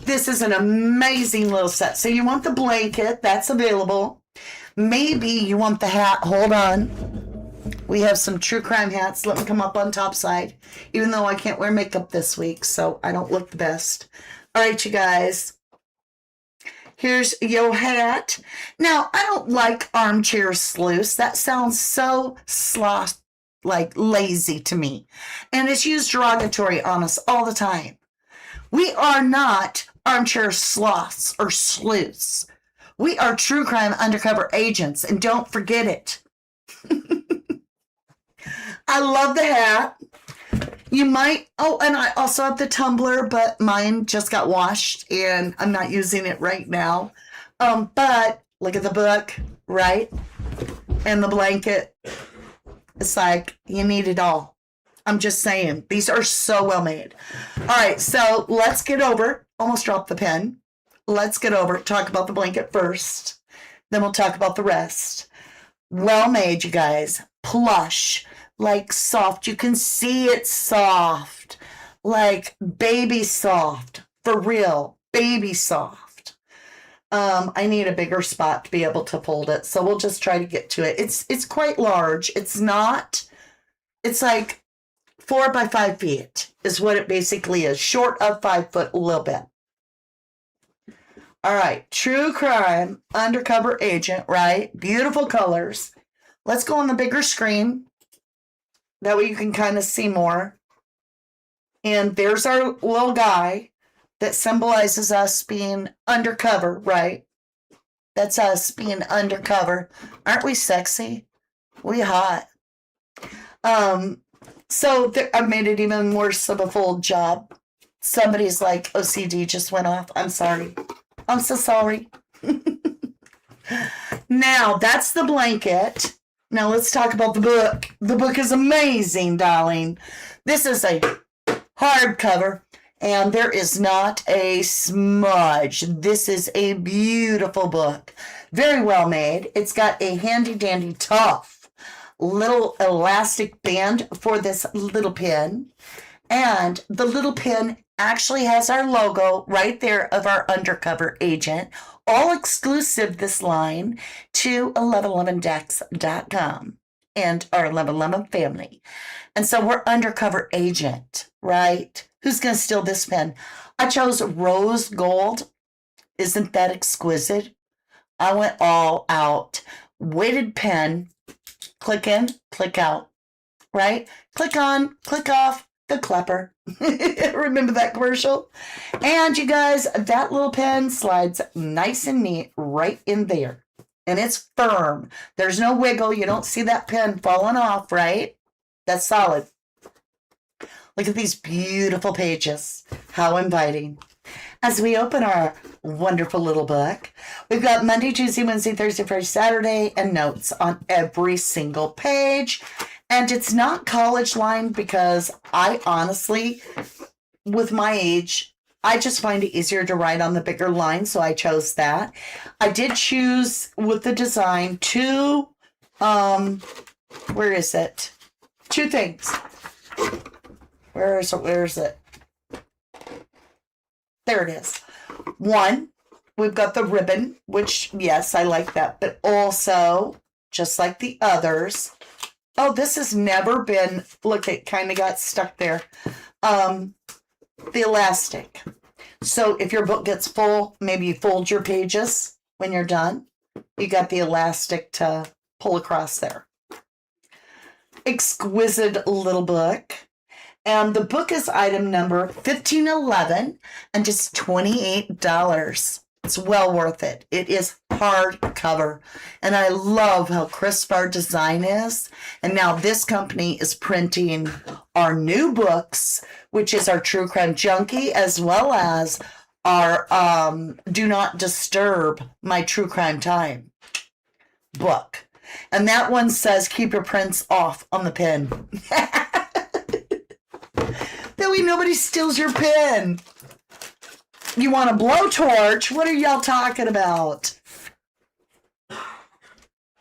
This is an amazing little set. So you want the blanket, that's available. Maybe you want the hat. Hold on. We have some true crime hats. Let me come up on top side. Even though I can't wear makeup this week, so I don't look the best. All right, you guys. Here's your hat. Now, I don't like armchair sleuths. That sounds so like lazy to me. And it's used derogatory on us all the time. We are not armchair sloths or sleuths. We are true crime undercover agents, and don't forget it. I love the hat. You might, oh, and I also have the tumbler, but mine just got washed, and I'm not using it right now. But look at the book, right? And the blanket. It's like, you need it all. I'm just saying, these are so well made. All right, so let's get over, almost dropped the pen. Let's get over, talk about the blanket first. Then we'll talk about the rest. Well made, you guys. Plush, like soft. You can see it's soft, like baby soft, for real, baby soft. I need a bigger spot to be able to fold it, so we'll just try to get to it. It's quite large. It's like 4 by 5 feet is what it basically is. Short of 5 foot a little bit. All right, true crime, undercover agent, right? Beautiful colors. Let's go on the bigger screen. That way you can kind of see more. And there's our little guy that symbolizes us being undercover, right? That's us being undercover. Aren't we sexy? We hot. So I've made it even worse of a full job. Somebody's like, OCD just went off. I'm sorry. I'm so sorry. Now, that's the blanket. Now, let's talk about the book. The book is amazing, darling. This is a hardcover, and there is not a smudge. This is a beautiful book. Very well made. It's got a handy-dandy tough little elastic band for this little pin. And the little pin actually has our logo right there of our undercover agent, all exclusive this line to 1111DECKS.com and our 1111 family. And so we're undercover agent, right? Who's going to steal this pen? I chose rose gold. Isn't that exquisite? I went all out. Weighted pen. Click in, click out, right? Click on, click off. The Klepper. Remember that commercial? And you guys, that little pen slides nice and neat right in there. And it's firm. There's no wiggle. You don't see that pen falling off, right? That's solid. Look at these beautiful pages. How inviting. As we open our wonderful little book, we've got Monday, Tuesday, Wednesday, Thursday, Friday, Saturday, and notes on every single page. And it's not college lined because I honestly, with my age, I just find it easier to write on the bigger line, so I chose that. I did choose with the design two, where is it? Two things. Where is it? There it is. One, we've got the ribbon, which, yes, I like that, but also, just like the others, oh, this has never been, look, it kind of got stuck there. The elastic. So if your book gets full, maybe you fold your pages when you're done. You got the elastic to pull across there. Exquisite little book. And the book is item number 1511 and just $28. It's well worth it. It is hardcover. And I love how crisp our design is. And now this company is printing our new books, which is our True Crime Junkie, as well as our Do Not Disturb My True Crime Time book. And that one says, keep your prints off on the pen. That way nobody steals your pen. You want a blowtorch? What are y'all talking about?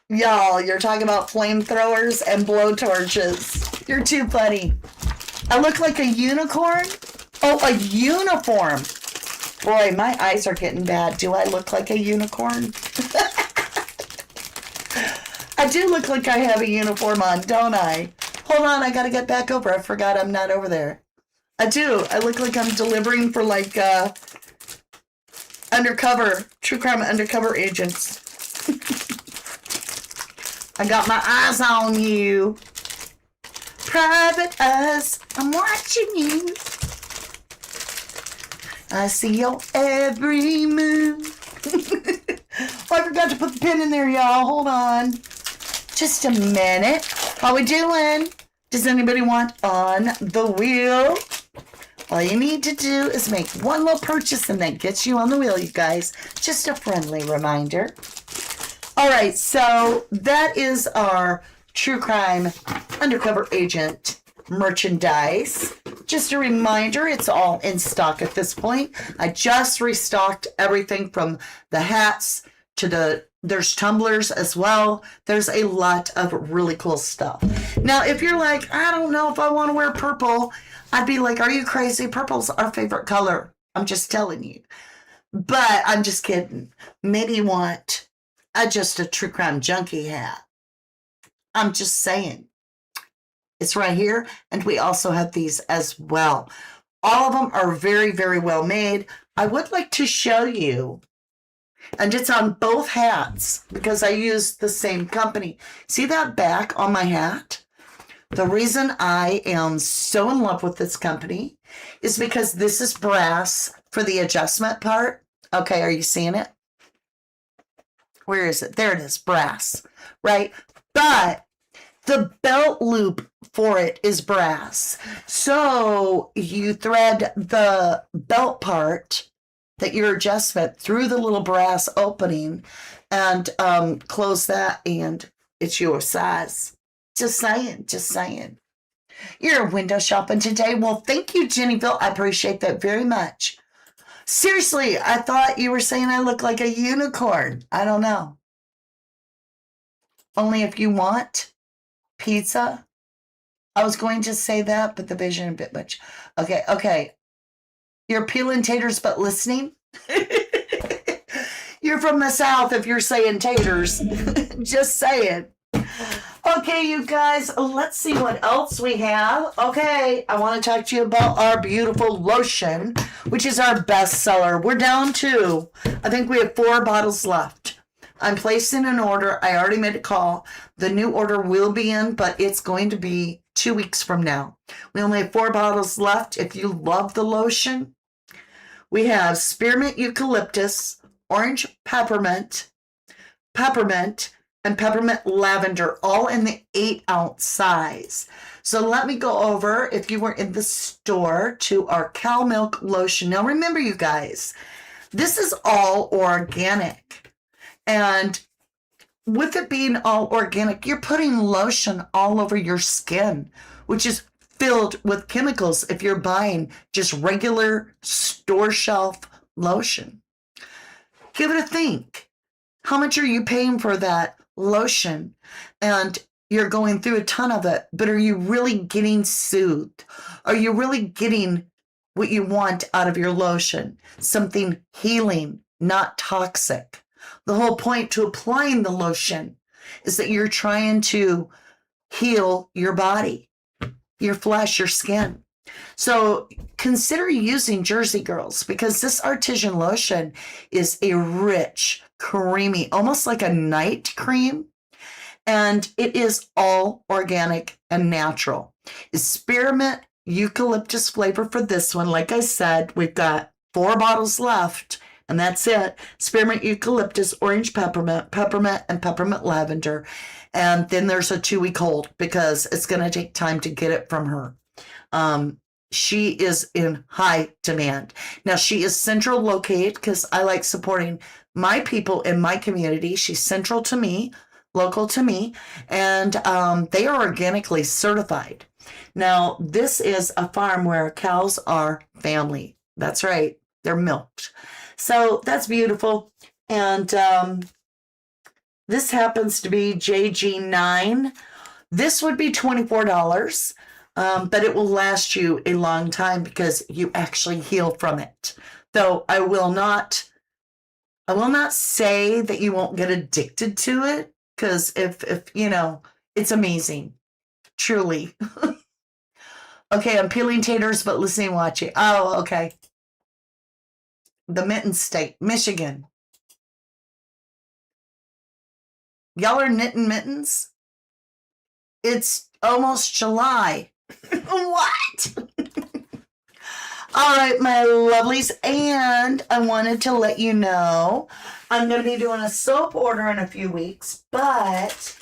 Y'all, you're talking about flamethrowers and blowtorches. You're too funny. I look like a unicorn? Oh, a uniform. Boy, my eyes are getting bad. Do I look like a unicorn? I do look like I have a uniform on, don't I? Hold on, I gotta get back over. I forgot I'm not over there. I do. I look like I'm delivering for like undercover, true crime undercover agents. I got my eyes on you. Private eyes, I'm watching you. I see your every move. Oh, I forgot to put the pin in there, y'all. Hold on. Just a minute. How we doing? Does anybody want on the wheel? All you need to do is make one little purchase and that gets you on the wheel, you guys. Just a friendly reminder. All right, so that is our true crime undercover agent merchandise. Just a reminder, it's all in stock at this point. I just restocked everything from the hats to there's tumblers as well. There's a lot of really cool stuff. Now, if you're like, I don't know if I want to wear purple, I'd be like, are you crazy? Purple's our favorite color. I'm just telling you. But I'm just kidding. Maybe you want just a true crime junkie hat. I'm just saying. It's right here. And we also have these as well. All of them are very, very well made. I would like to show you. And it's on both hats because I use the same company. See that back on my hat? The reason I am so in love with this company is because this is brass for the adjustment part. Okay, are you seeing it? Where is it? There it is, brass, right? But the belt loop for it is brass. So you thread the belt part that your adjustment through the little brass opening and close that and it's your size. Just saying, just saying. You're window shopping today. Well, thank you, Jennyville. I appreciate that very much. Seriously, I thought you were saying I look like a unicorn. I don't know. Only if you want pizza. I was going to say that, but the vision a bit much. Okay. You're peeling taters but listening? You're from the South if you're saying taters. Just saying. Okay, you guys, let's see what else we have. Okay, I want to talk to you about our beautiful lotion, which is our best seller. We're down to, I think we have 4 bottles left. I'm placing an order. I already made a call. The new order will be in, but it's going to be 2 weeks from now. We only have 4 bottles left. If you love the lotion, we have spearmint eucalyptus, orange peppermint, and peppermint lavender, all in the 8-ounce size. So let me go over, if you were in the store, to our cow milk lotion. Now remember, you guys, this is all organic. And with it being all organic, you're putting lotion all over your skin, which is filled with chemicals if you're buying just regular store shelf lotion. Give it a think. How much are you paying for that lotion? And you're going through a ton of it, but are you really getting soothed? Are you really getting what you want out of your lotion? Something healing, not toxic. The whole point to applying the lotion is that you're trying to heal your body, your flesh, your skin. So consider using Jersey Girls, because this artisan lotion is a rich, creamy, almost like a night cream. And it is all organic and natural. It's spearmint eucalyptus flavor for this one. Like I said, we've got 4 bottles left, and that's it. Spearmint eucalyptus, orange peppermint, and peppermint lavender. And then there's a 2-week hold because it's going to take time to get it from her. She is in high demand. Now, she is central located because I like supporting my people in my community. She's central to me, local to me, and they are organically certified. Now, this is a farm where cows are family. That's right. They're milked. So that's beautiful. And this happens to be JG9. This would be $24, but it will last you a long time because you actually heal from it. Though I will not say that you won't get addicted to it, because if it's amazing, truly. Okay, I'm peeling taters, but listening, watching. Oh, okay. The Mitten State, Michigan. Y'all are knitting mittens? It's almost July. What? All right, my lovelies, and I wanted to let you know I'm going to be doing a soap order in a few weeks, but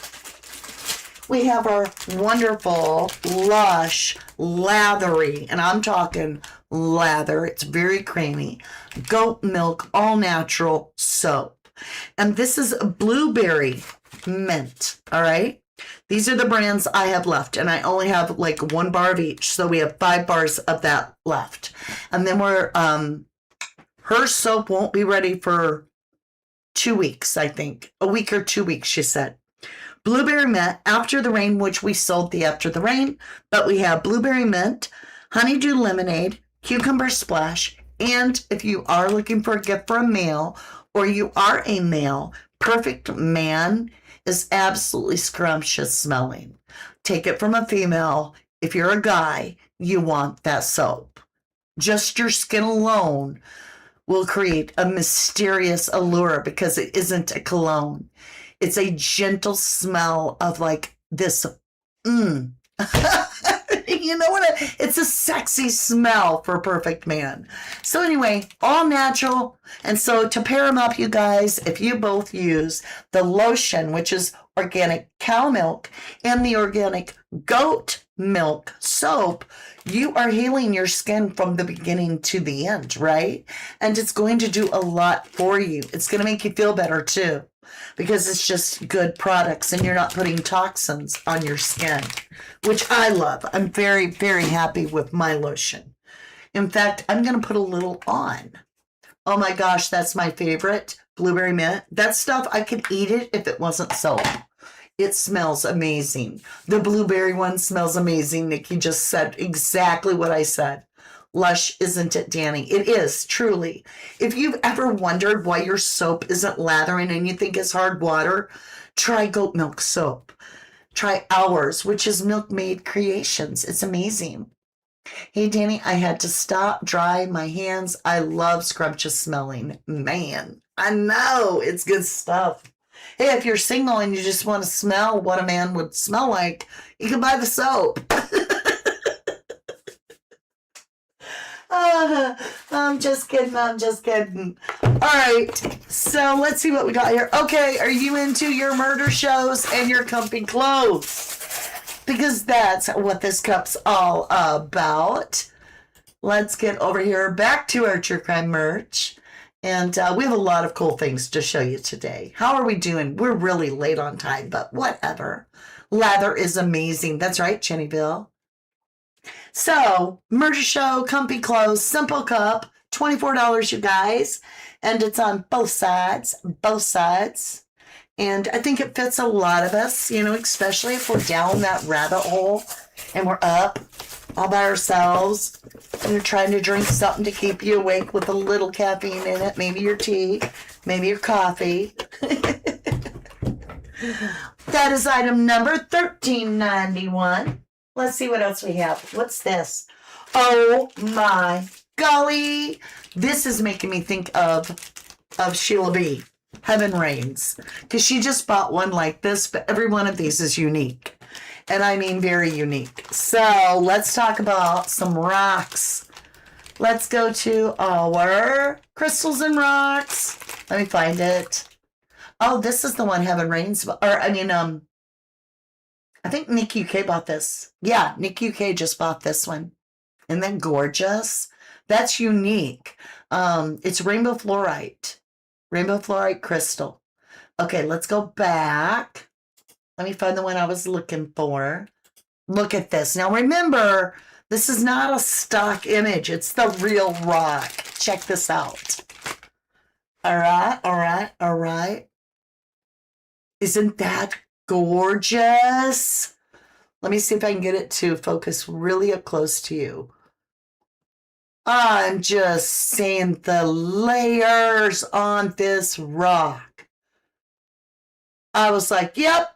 we have our wonderful, lush, lathery, and I'm talking lather, it's very creamy, goat milk, all natural soap. And this is a blueberry mint, all right? These are the brands I have left, and I only have like 1 bar of each, so we have 5 bars of that left. And then her soap won't be ready for 2 weeks, I think. A week or 2 weeks, she said. Blueberry mint, After the Rain, which we sold the After the Rain, but we have blueberry mint, honeydew lemonade, cucumber splash, and if you are looking for a gift for a male, or you are a male, Perfect Man is absolutely scrumptious smelling. Take it from a female. If you're a guy, you want that soap. Just your skin alone will create a mysterious allure because it isn't a cologne. It's a gentle smell of like this, you know what? It's a sexy smell for a Perfect Man. So anyway, all natural. And so to pair them up, you guys, if you both use the lotion, which is organic cow milk, and the organic goat milk soap, you are healing your skin from the beginning to the end, right? And it's going to do a lot for you. It's going to make you feel better too, because it's just good products and you're not putting toxins on your skin, which I love. I'm very, very happy with my lotion. In fact, I'm going to put a little on. Oh my gosh, that's my favorite. Blueberry mint. That stuff, I could eat it if it wasn't soap. It smells amazing. The blueberry one smells amazing. Nikki just said exactly what I said. Lush, isn't it, Danny? It is, truly. If you've ever wondered why your soap isn't lathering and you think it's hard water, try goat milk soap. Try ours, which is Milkmaid Creations. It's amazing. Hey, Danny, I had to stop, dry my hands. I love scrumptious smelling. Man, I know. It's good stuff. Hey, if you're single and you just want to smell what a man would smell like, you can buy the soap. I'm just kidding. All right, so let's see what we got here. Okay, are you into your murder shows and your comfy clothes? Because that's what this cup's all about. Let's get over here back to our True Crime merch. And we have a lot of cool things to show you today. How are we doing? We're really late on time, but whatever. Lather is amazing. That's right, Jenny Bill. So, murder show, comfy clothes, simple cup, $24, you guys. And it's on both sides. And I think it fits a lot of us, especially if we're down that rabbit hole and we're up all by ourselves and you're trying to drink something to keep you awake with a little caffeine in it. Maybe your tea, maybe your coffee. That is item number 1391. Let's see what else we have. What's this? Oh my golly. This is making me think of Sheila B. Heaven Reigns. Because she just bought one like this, but every one of these is unique. And I mean very unique. So let's talk about some rocks. Let's go to our crystals and rocks. Let me find it. Oh, this is the one Heaven Reigns. I think Nick UK bought this. Yeah, Nick UK just bought this one. Isn't that gorgeous? That's unique. It's rainbow fluorite. Rainbow fluorite crystal. Okay, let's go back. Let me find the one I was looking for. Look at this. Now remember, this is not a stock image. It's the real rock. Check this out. All right. Isn't that gorgeous? Let me see if I can get it to focus really up close to you. I'm just seeing the layers on this rock. I was like, yep.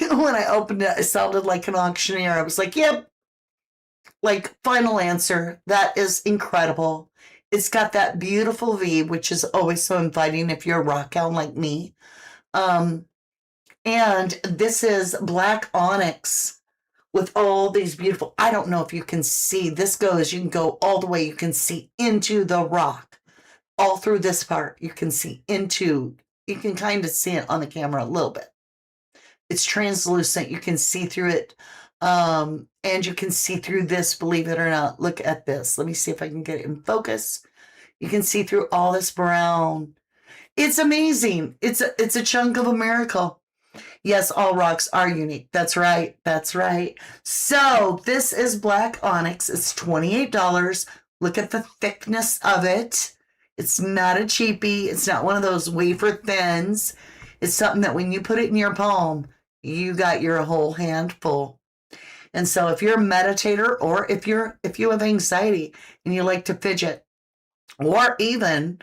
When I opened it, it sounded like an auctioneer. I was like, yep. Like, final answer. That is incredible. It's got that beautiful V, which is always so inviting if you're a rock hound like me. And this is black onyx with all these beautiful, I don't know if you can see, this goes, you can go all the way, you can see into the rock. All through this part, you can see into, you can kind of see it on the camera a little bit. It's translucent, you can see through it. And you can see through this, believe it or not. Look at this. Let me see if I can get it in focus. You can see through all this brown. It's amazing. It's a chunk of a miracle. Yes, all rocks are unique. That's right. That's right. So this is black onyx. It's $28. Look at the thickness of it. It's not a cheapie. It's not one of those wafer thins. It's something that when you put it in your palm, you got your whole hand full. And so if you're a meditator, or if you have anxiety and you like to fidget, or even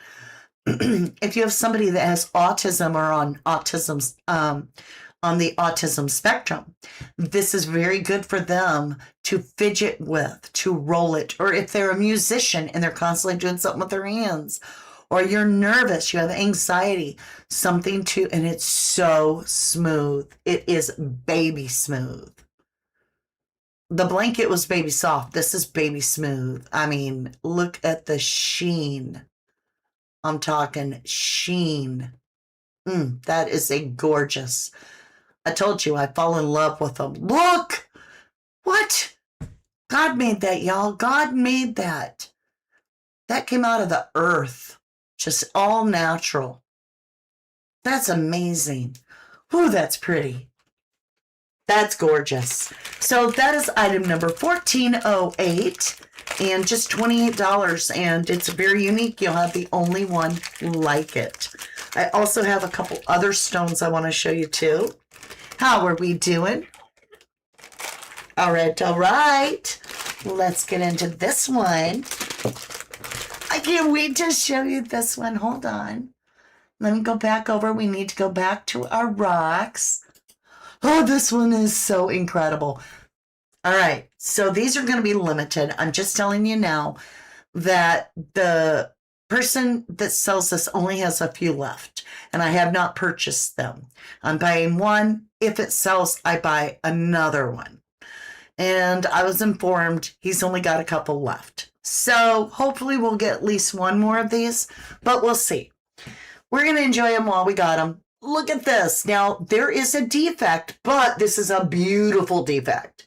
if you have somebody that has autism or on the autism spectrum, this is very good for them to fidget with, to roll it. Or if they're a musician and they're constantly doing something with their hands, or you're nervous, you have anxiety, something to, and it's so smooth. It is baby smooth. The blanket was baby soft. This is baby smooth. I mean, look at the sheen. I'm talking sheen. That is a gorgeous. I told you, I fall in love with them. Look! What? God made that, y'all. God made that. That came out of the earth. Just all natural. That's amazing. Ooh, that's pretty. That's gorgeous. So that is item number 1408 and just $28. And it's very unique. You'll have the only one like it. I also have a couple other stones I want to show you too. How are we doing? All right, all right. Let's get into this one. I can't wait to show you this one. Hold on. Let me go back over. We need to go back to our rocks. Oh, this one is so incredible. All right, so these are going to be limited. I'm just telling you now that the person that sells this only has a few left, and I have not purchased them. I'm buying one. If it sells, I buy another one. And I was informed he's only got a couple left. So hopefully we'll get at least one more of these, but we'll see. We're going to enjoy them while we got them. Look at this. Now, there is a defect, but this is a beautiful defect.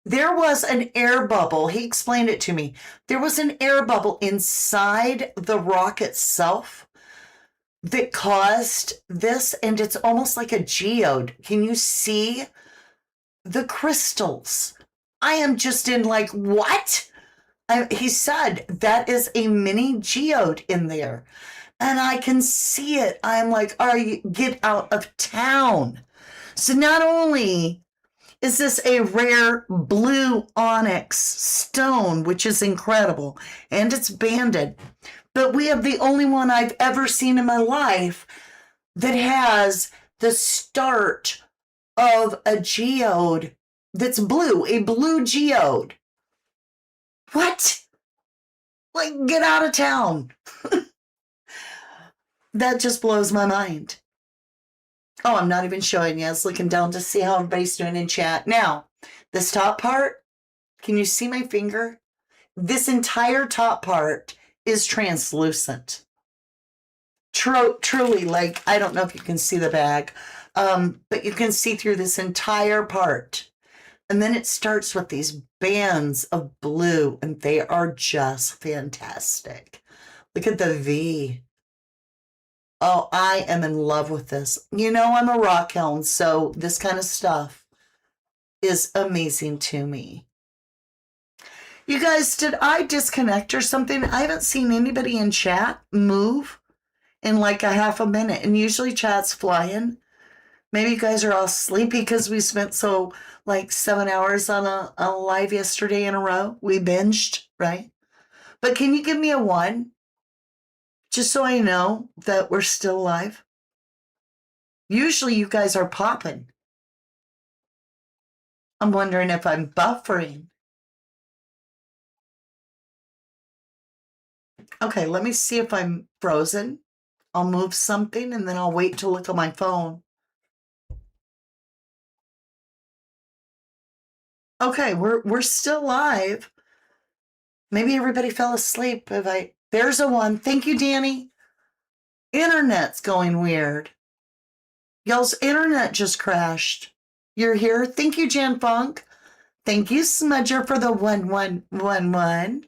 There was an air bubble. He explained it to me. There was an air bubble inside the rock itself that caused this, and it's almost like a geode. Can you see the crystals? I am just in like, what? He said that is a mini geode in there. And I can see it. I'm like, get out of town. So not only is this a rare blue onyx stone, which is incredible, and it's banded, but we have the only one I've ever seen in my life that has the start of a geode that's blue, a blue geode. What? Like, get out of town. That just blows my mind. Oh, I'm not even showing you. I was looking down to see how everybody's doing in chat. Now, this top part, can you see my finger? This entire top part is translucent. Truly, like, I don't know if you can see the bag, but you can see through this entire part. And then it starts with these bands of blue, and they are just fantastic. Look at the V. Oh, I am in love with this. You know, I'm a rock hound, so this kind of stuff is amazing to me. You guys, did I disconnect or something? I haven't seen anybody in chat move in like a half a minute, and usually chat's flying. Maybe you guys are all sleepy because we spent like 7 hours on a live yesterday in a row. We binged, right? But can you give me a 1? Just so I know that we're still live. Usually you guys are popping. I'm wondering if I'm buffering. Okay, let me see if I'm frozen. I'll move something and then I'll wait to look at my phone. Okay, we're still live. Maybe everybody fell asleep. There's a 1. Thank you, Danny. Internet's going weird. Y'all's internet just crashed. You're here. Thank you, Jan Funk. Thank you, Smudger, for the 1111.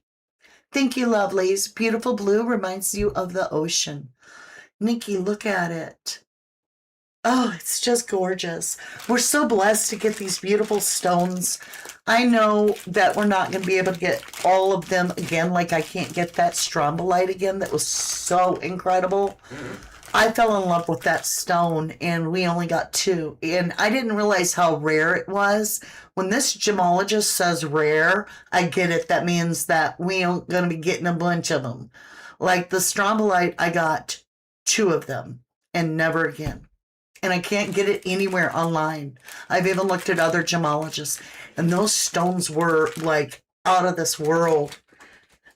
Thank you, lovelies. Beautiful blue reminds you of the ocean. Nikki, look at it. Oh, it's just gorgeous. We're so blessed to get these beautiful stones. I know that we're not going to be able to get all of them again. Like I can't get that strombelite again. That was so incredible. I fell in love with that stone and we only got 2. And I didn't realize how rare it was. When this gemologist says rare, I get it. That means that we aren't going to be getting a bunch of them. Like the strombelite, I got 2 of them and never again. And I can't get it anywhere online. I've even looked at other gemologists, and those stones were like out of this world.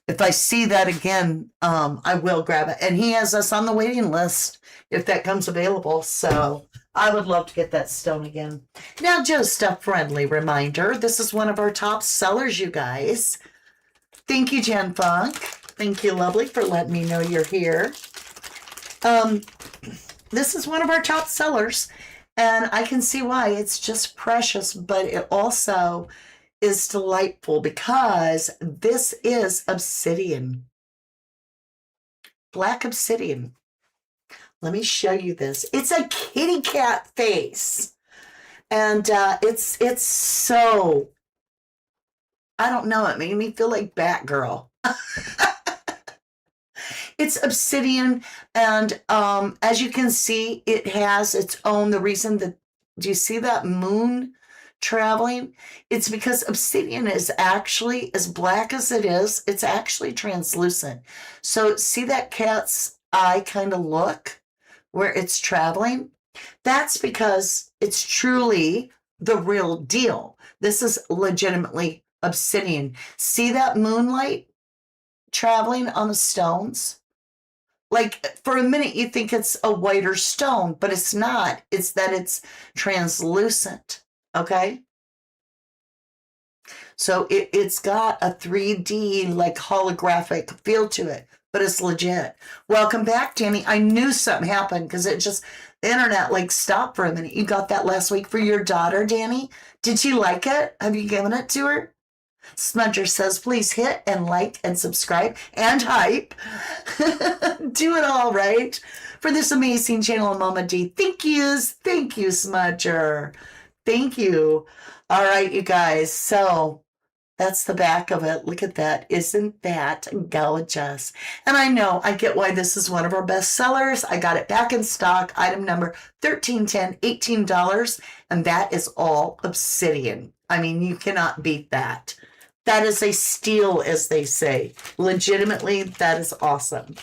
If I see that again, I will grab it. And he has us on the waiting list if that comes available. So I would love to get that stone again. Now, just a friendly reminder, this is one of our top sellers, you guys. Thank you, Jan Funk. Thank you, lovely, for letting me know you're here. This is one of our top sellers, and I can see why. It's just precious, but it also is delightful because this is obsidian. Black obsidian. Let me show you this. It's a kitty cat face. And it's so, I don't know, it made me feel like Batgirl. It's obsidian, and as you can see, it has its own, the reason that, do you see that moon traveling? It's because obsidian is actually, as black as it is, it's actually translucent. So see that cat's eye kind of look where it's traveling? That's because it's truly the real deal. This is legitimately obsidian. See that moonlight traveling on the stones? Like, for a minute, you think it's a whiter stone, but it's not. It's that it's translucent, okay? So it's got a 3D, like, holographic feel to it, but it's legit. Welcome back, Danny. I knew something happened because it just, the internet, like, stopped for a minute. You got that last week for your daughter, Danny? Did she like it? Have you given it to her? Smudger says, please hit and like and subscribe and hype. Do it all, right? For this amazing channel, Mama D. Thank yous. Thank you, Smudger. Thank you. All right, you guys. So that's the back of it. Look at that. Isn't that gorgeous? And I know, I get why this is one of our best sellers. I got it back in stock. Item number 1310, $18. And that is all obsidian. I mean, you cannot beat that. That is a steal, as they say. Legitimately, that is awesome.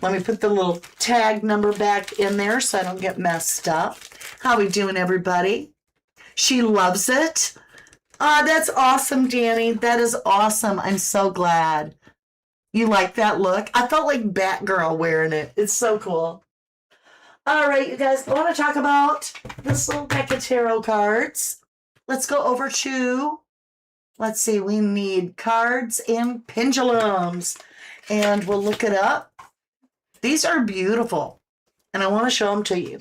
Let me put the little tag number back in there so I don't get messed up. How we doing, everybody? She loves it. Oh, that's awesome, Danny. That is awesome. I'm so glad. You like that look? I felt like Batgirl wearing it. It's so cool. All right, you guys, I want to talk about this little deck of tarot cards. Let's go over to... Let's see, we need cards and pendulums. And we'll look it up. These are beautiful. And I want to show them to you.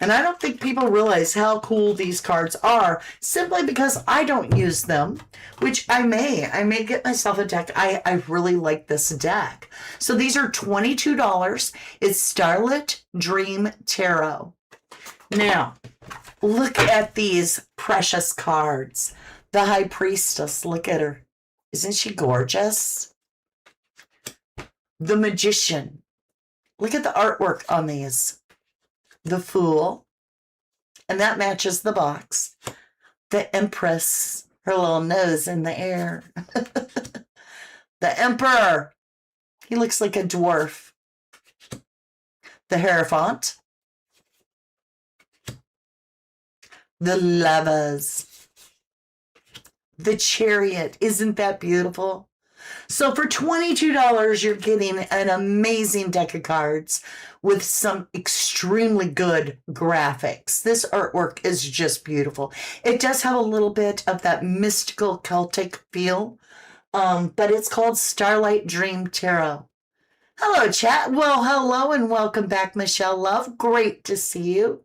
And I don't think people realize how cool these cards are simply because I don't use them, which I may get myself a deck. I really like this deck. So these are $22. It's Starlit Dream Tarot. Now, look at these precious cards. The High Priestess, look at her. Isn't she gorgeous? The Magician. Look at the artwork on these. the Fool, and that matches the box. The Empress, her little nose in the air. The Emperor, he looks like a dwarf. The Hierophant. The Lovers. The Chariot. Isn't that beautiful? So for $22, you're getting an amazing deck of cards with some extremely good graphics. This artwork is just beautiful. It does have a little bit of that mystical Celtic feel, but it's called Starlight Dream Tarot. Hello, chat. Well, hello and welcome back, Michelle Love. Great to see you.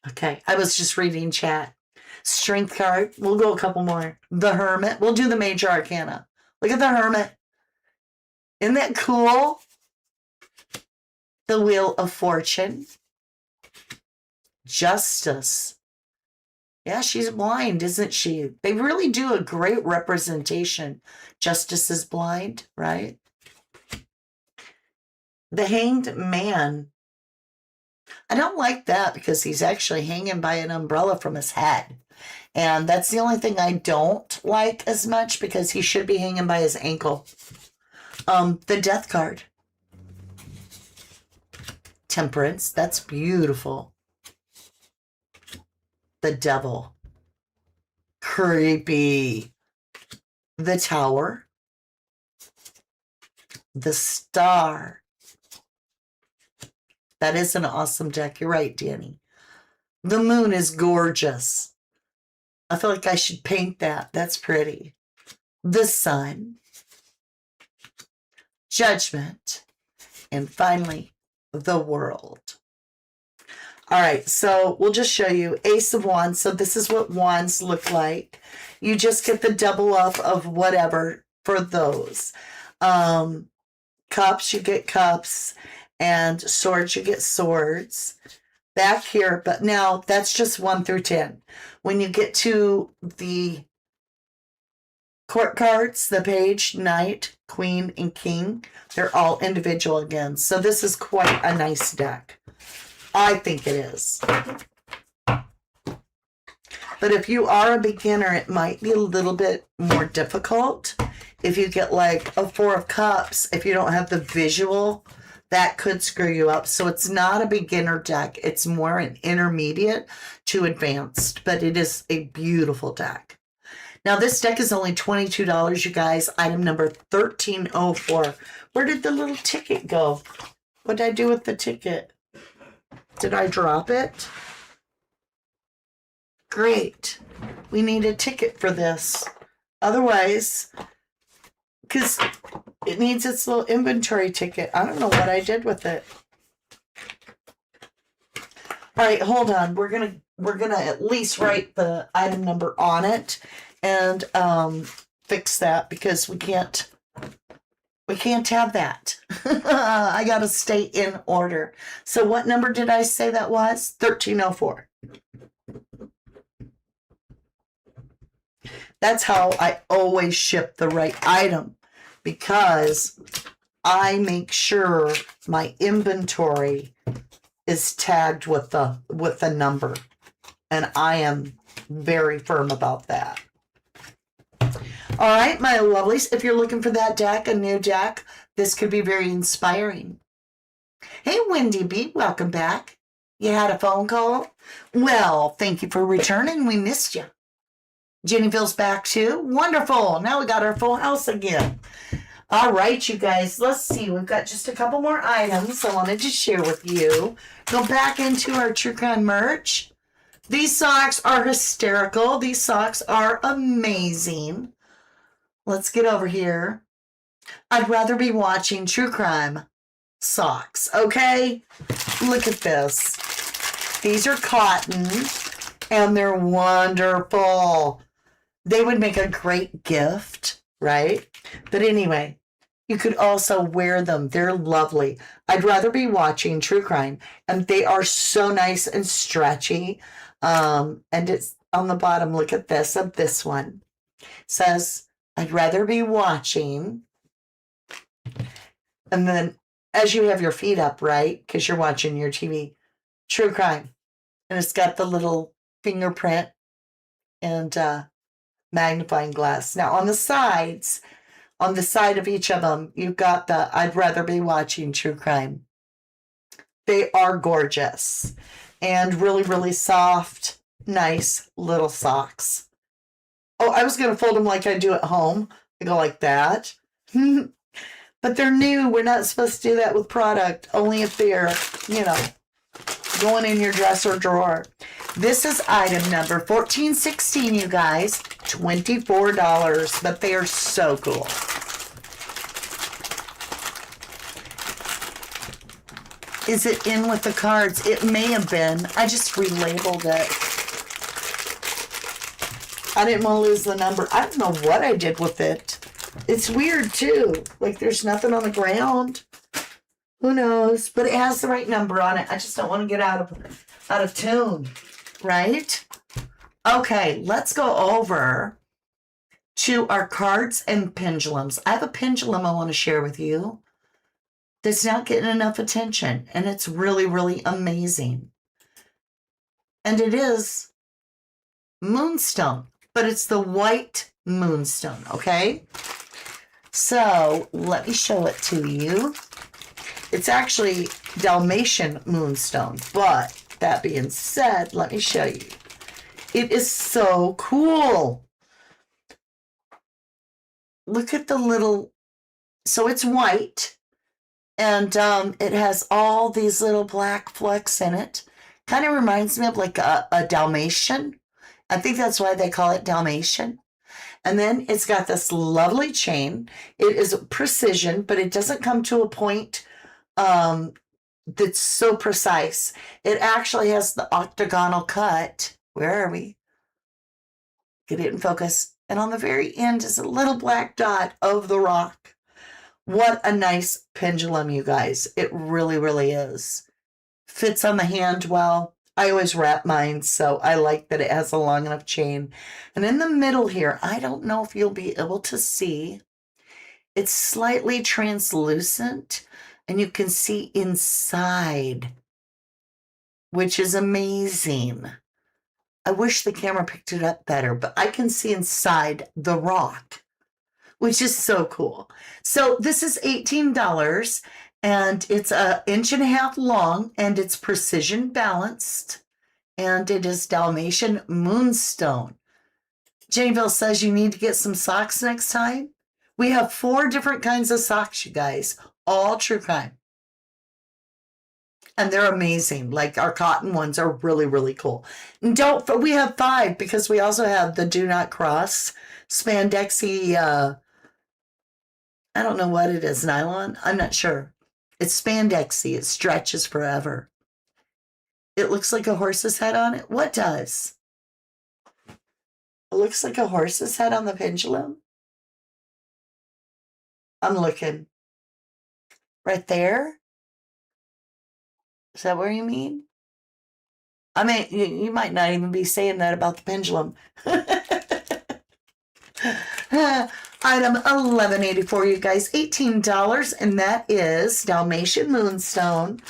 Okay, I was just reading chat. Strength card. We'll go a couple more. The Hermit. We'll do the Major Arcana. Look at the Hermit. Isn't that cool? The Wheel of Fortune. Justice. Yeah, she's blind, isn't she? They really do a great representation. Justice is blind, right? The Hanged Man. I don't like that because he's actually hanging by an umbrella from his head. And that's the only thing I don't like as much because he should be hanging by his ankle. The Death card. Temperance. That's beautiful. The Devil. Creepy. The Tower. The Star. That is an awesome deck. You're right, Danny. The Moon is gorgeous. I feel like I should paint that. That's pretty. The Sun. Judgment. And finally, the World. All right, so we'll just show you Ace of Wands. So this is what wands look like. You just get the double up of whatever for those. Cups, you get cups. And swords, you get swords. Back here, but now that's just 1 through 10. When you get to the court cards, the Page, Knight, Queen, and King, they're all individual again. So this is quite a nice deck. I think it is. But if you are a beginner, it might be a little bit more difficult. If you get like a 4 of Cups, if you don't have the visual, that could screw you up. So it's not a beginner deck. It's more an intermediate to advanced, but it is a beautiful deck. Now this deck is only $22, you guys. Item number 1304. Where did the little ticket go? What did I do with the ticket? Did I drop it? Great. We need a ticket for this. Otherwise, because it needs its little inventory ticket. I don't know what I did with it. All right, hold on. We're gonna at least write the item number on it and fix that because we can't have that. I gotta stay in order. So what number did I say that was? 1304. That's how I always ship the right item, because I make sure my inventory is tagged with the number, and I am very firm about that. All right, my lovelies, if you're looking for that deck, a new deck, this could be very inspiring. Hey, Wendy B, welcome back. You had a phone call? Well, thank you for returning. We missed you. Jennyville's back too. Wonderful. Now we got our full house again. All right, you guys, let's see. We've got just a couple more items I wanted to share with you. Go back into our True Crime merch. These socks are hysterical. These socks are amazing. Let's get over here. I'd rather be watching True Crime socks, okay? Look at this. These are cotton, and they're wonderful. They would make a great gift, right? But anyway, you could also wear them. They're lovely. I'd rather be watching True Crime. And they are so nice and stretchy. And it's on the bottom, look at this, of this one. It says, I'd rather be watching And then as you have your feet up, right, because you're watching your TV, true crime. And it's got the little fingerprint and magnifying glass. Now on the sides, on the side of each of them, you've got the I'd rather be watching true crime. They are gorgeous and really, really soft, nice little socks. Oh, I was going to fold them like I do at home. I go like that. But they're new. We're not supposed to do that with product, only if they're, going in your dresser drawer. This is item number 1416, you guys. $24, but they are so cool. Is it in with the cards? It may have been. I just relabeled it. I didn't want to lose the number. I don't know what I did with it. It's weird, too. Like, there's nothing on the ground. Who knows? But it has the right number on it. I just don't want to get out of tune. Right? Okay, let's go over to our cards and pendulums. I have a pendulum I want to share with you that's not getting enough attention, and it's really, really amazing. And it is moonstone, but it's the white moonstone, okay? So let me show it to you. It's actually Dalmatian moonstone, but that being said, let me show you. It is so cool. Look at the little, so it's white. And it has all these little black flecks in it. Kind of reminds me of like a Dalmatian. I think that's why they call it Dalmatian. And then it's got this lovely chain. It is precision, but it doesn't come to a point that's so precise. It actually has the octagonal cut. Where are we? Get it in focus. And on the very end is a little black dot of the rock. What a nice pendulum, you guys. It really, really is. Fits on the hand well. I always wrap mine, so I like that it has a long enough chain. And in the middle here, I don't know if you'll be able to see. It's slightly translucent, and you can see inside, which is amazing. I wish the camera picked it up better, but I can see inside the rock, which is so cool. So this is $18, and it's 1.5 inches long, and it's precision balanced, and it is Dalmatian moonstone. Jennyville says you need to get some socks next time. We have 4 different kinds of socks, you guys, all true crime. And they're amazing. Like our cotton ones are really, really cool. And we have 5 because we also have the Do Not Cross spandexy, I don't know what it is, nylon? I'm not sure. It's spandexy. It stretches forever. It looks like a horse's head on it. What does? It looks like a horse's head on the pendulum. I'm looking. Right there? Is that what you mean? I mean, you might not even be saying that about the pendulum. Item 1184, you guys, $18, and that is Dalmatian moonstone,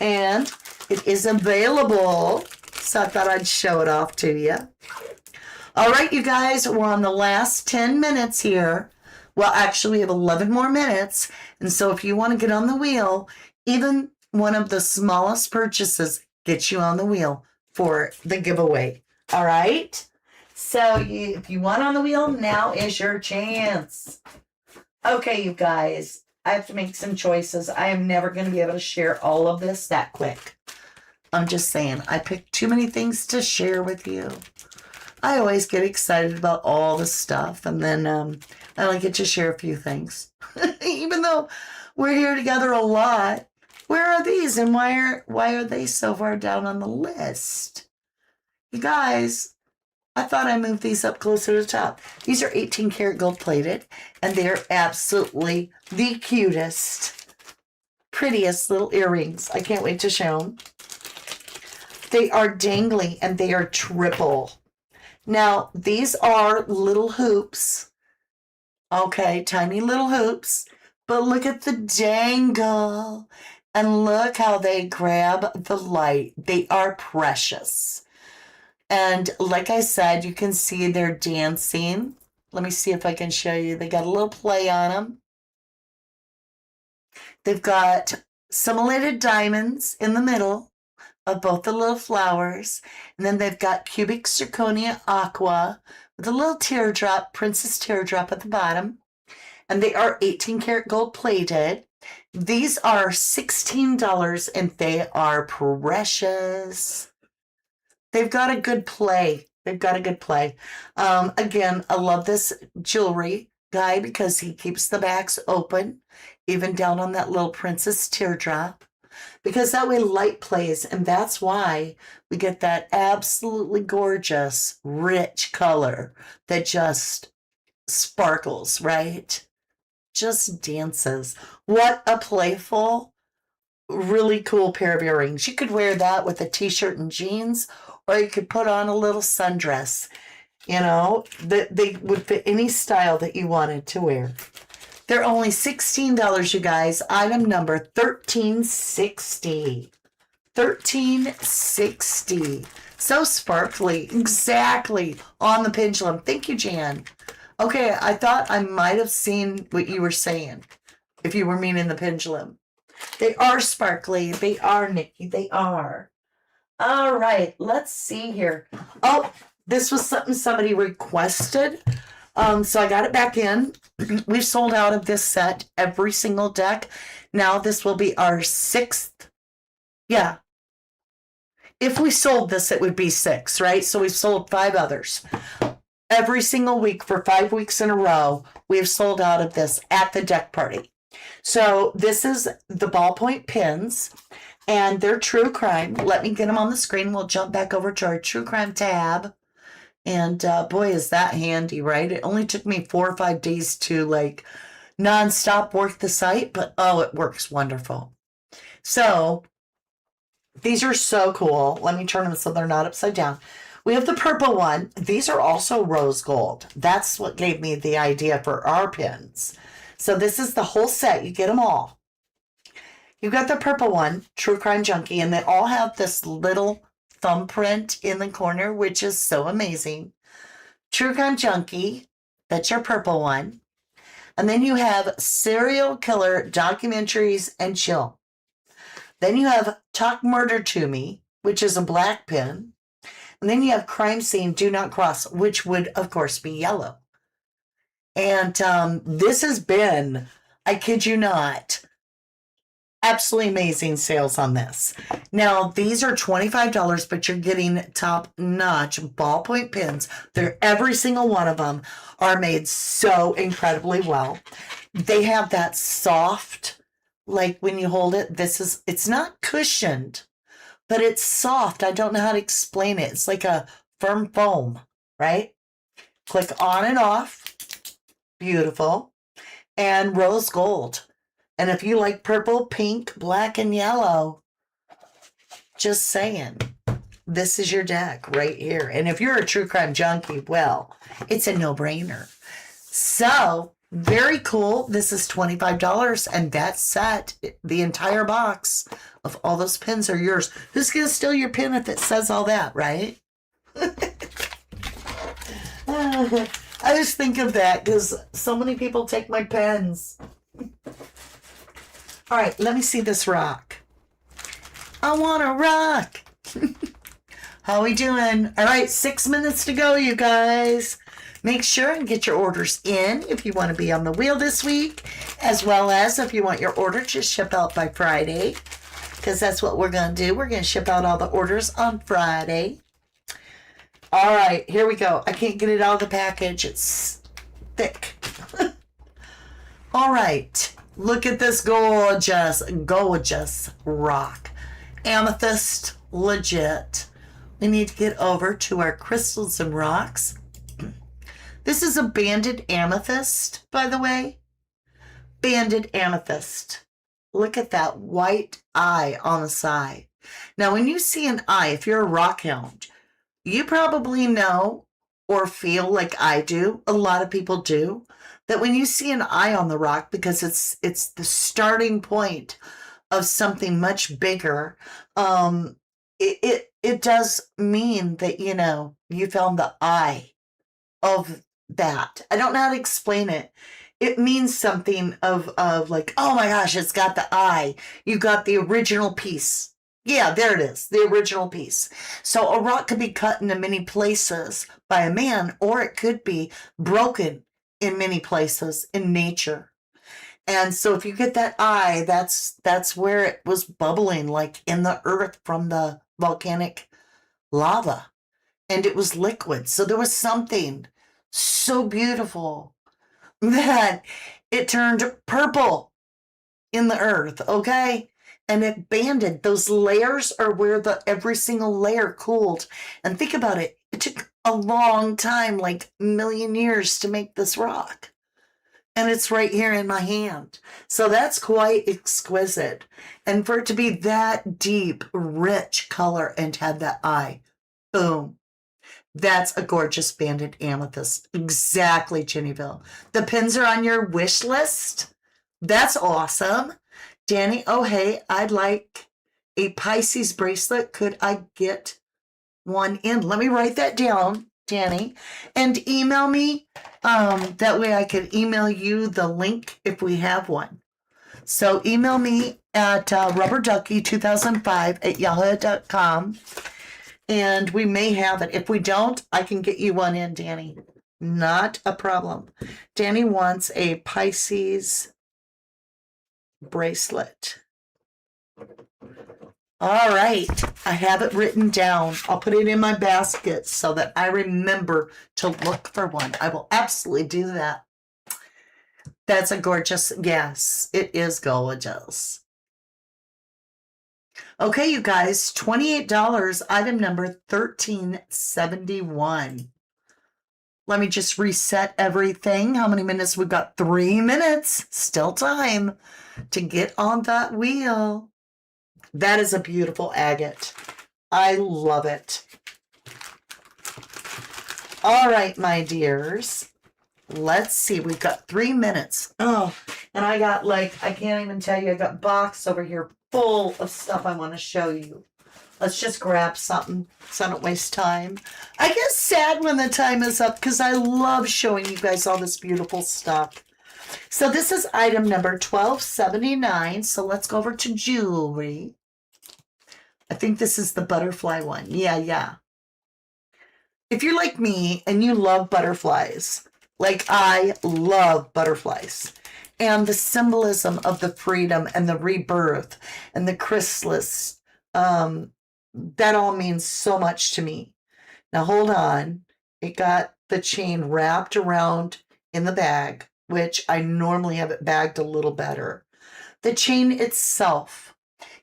and it is available, so I thought I'd show it off to you. All right, you guys, we're on the last 10 minutes here. Well, actually, we have 11 more minutes, and so if you want to get on the wheel, even one of the smallest purchases gets you on the wheel for the giveaway. All right? So if you want on the wheel, now is your chance. Okay, you guys, I have to make some choices. I am never going to be able to share all of this that quick. I'm just saying, I picked too many things to share with you. I always get excited about all the stuff, and then I only get to share a few things. Even though we're here together a lot, where are these, and why are they so far down on the list? You guys, I thought I moved these up closer to the top. These are 18 karat gold plated, and they're absolutely the cutest, prettiest little earrings. I can't wait to show them. They are dangly, and they are triple. Now, these are little hoops. Okay, tiny little hoops, But look at the dangle. And look how they grab the light. They are precious. And like I said, you can see they're dancing. Let me see if I can show you. They got a little play on them. They've got simulated diamonds in the middle of both the little flowers. And then they've got cubic zirconia aqua with a little teardrop, princess teardrop at the bottom. And they are 18 karat gold plated. These are $16 and they are precious. They've got a good play. Again, I love this jewelry guy because he keeps the backs open, even down on that little princess teardrop, because that way light plays, and that's why we get that absolutely gorgeous, rich color that just sparkles, right? Just dances. What a playful, really cool pair of earrings. You could wear that with a t-shirt and jeans, or you could put on a little sundress. You know, they would fit any style that you wanted to wear. They're only $16, you guys. Item number 1360. 1360. So sparkly. Exactly. On the pendulum. Thank you, Jan. Okay, I thought I might have seen what you were saying, if you were meaning the pendulum. They are sparkly. They are, Nikki. They are. All right, let's see here. Oh, this was something somebody requested. So I got it back in. We've sold out of this set, every single deck. Now this will be our 6th. Yeah. If we sold this, it would be 6, right? So we've sold 5 others. Every single week for 5 weeks in a row, we have sold out of this at the deck party. So this is the ballpoint pins, and they're True Crime. Let me get them on the screen. We'll jump back over to our True Crime tab. And boy, is that handy, right? It only took me 4 or 5 days to nonstop work the site, but oh, it works wonderful. So these are so cool. Let me turn them so they're not upside down. We have the purple one. These are also rose gold. That's what gave me the idea for our pins. So this is the whole set. You get them all. You've got the purple one, True Crime Junkie, and they all have this little thumbprint in the corner, which is so amazing. True Crime Junkie, that's your purple one. And then you have Serial Killer Documentaries and Chill. Then you have Talk Murder to Me, which is a black pin. And then you have Crime Scene Do Not Cross, which would, of course, be yellow. And this has been, I kid you not, absolutely amazing sales on this. Now, these are $25, but you're getting top-notch ballpoint pins. They're every single one of them are made so incredibly well. They have that soft, like when you hold it, it's not cushioned, but it's soft. I don't know how to explain it. It's like a firm foam, right? Click on and off. Beautiful. And rose gold. And if you like purple, pink, black, and yellow, just saying, this is your deck right here. And if you're a True Crime Junkie, well, it's a no-brainer. So, very cool. This is $25, and that set, the entire box of all those pins are yours. Who's going to steal your pin if it says all that, right? I just think of that because so many people take my pens. All right, let me see this rock. I want to rock. How we doing? All right, 6 minutes to go, you guys. Make sure and get your orders in if you want to be on the wheel this week, as well as if you want your order to ship out by Friday, because that's what we're going to do. We're going to ship out all the orders on Friday. All right, here we go. I can't get it out of the package. It's thick. All right. Look at this gorgeous, gorgeous rock. Amethyst, legit. We need to get over to our crystals and rocks. This is a banded amethyst, by the way. Banded amethyst. Look at that white eye on the side. Now, when you see an eye, if you're a rock hound, you probably know or feel like I do, a lot of people do, that when you see an eye on the rock, because it's the starting point of something much bigger, it does mean that, you know, you found the eye of that. I don't know how to explain it. It means something of like, oh my gosh, it's got the eye. You got the original piece. Yeah, there it is, the original piece. So a rock could be cut into many places by a man, or it could be broken in many places in nature. And so if you get that eye, that's where it was bubbling, like in the earth from the volcanic lava. And it was liquid. So there was something so beautiful that it turned purple in the earth, okay? And it banded. Those layers are where every single layer cooled. And think about it. It took a long time, like a million years, to make this rock. And it's right here in my hand. So that's quite exquisite. And for it to be that deep, rich color and have that eye, boom. That's a gorgeous banded amethyst. Exactly, Ginnyville. The pins are on your wish list. That's awesome. Danny, oh, hey, I'd like a Pisces bracelet. Could I get one in? Let me write that down, Danny, and email me. That way I can email you the link if we have one. So email me at rubberducky2005@yahoo.com. And we may have it. If we don't, I can get you one in, Danny. Not a problem. Danny wants a Pisces bracelet. All right. I have it written down. I'll put it in my basket so that I remember to look for one. I will absolutely do that. That's a gorgeous, yes, it is gorgeous. Okay, you guys, $28, item number 1371. Let me just reset everything. How many minutes? We've got 3 minutes. Still time to get on that wheel. That is a beautiful agate. I love it. All right, my dears. Let's see. We've got 3 minutes. Oh, and I got I can't even tell you, I got box over here full of stuff I want to show you. Let's just grab something so I don't waste time. I get sad when the time is up because I love showing you guys all this beautiful stuff. So this is item number 1279. So let's go over to jewelry. I think this is the butterfly one. Yeah. If you're like me and you love butterflies, like I love butterflies, and the symbolism of the freedom and the rebirth and the chrysalis, that all means so much to me. Now hold on. It got the chain wrapped around in the bag, which I normally have it bagged a little better. The chain itself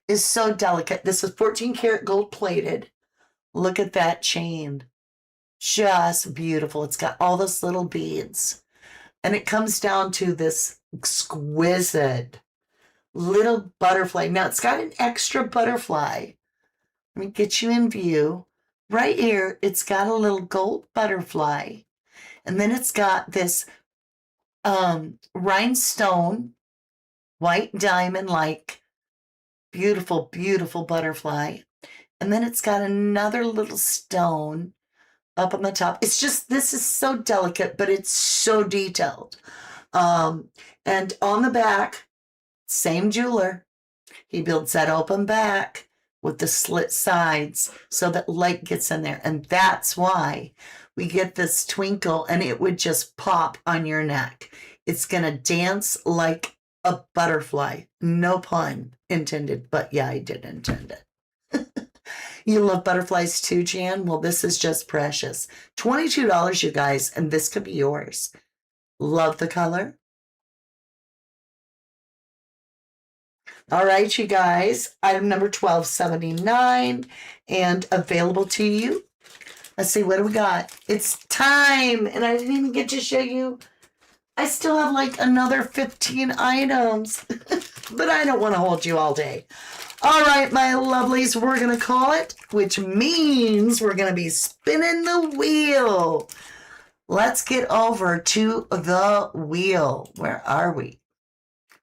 is so delicate. This is 14 karat gold plated. Look at that chain. Just beautiful. It's got all those little beads. And it comes down to this exquisite little butterfly. Now, it's got an extra butterfly. Let me get you in view. Right here, it's got a little gold butterfly. And then it's got this rhinestone, white diamond-like, beautiful, beautiful butterfly. And then it's got another little stone up on the top. It's just, this is so delicate, but it's so detailed. And on the back, same jeweler. He builds that open back with the slit sides so that light gets in there. And that's why we get this twinkle, and it would just pop on your neck. It's going to dance like a butterfly. No pun intended, but yeah, I did intend it. You love butterflies too, Jan? Well, this is just precious. $22, you guys, and this could be yours. Love the color. All right, you guys, item number 1279 and available to you. Let's see, what do we got? It's time, and I didn't even get to show you. I still have like another 15 items, but I don't want to hold you all day. All right, my lovelies, we're going to call it, which means we're going to be spinning the wheel. let's get over to the wheel. Where are we?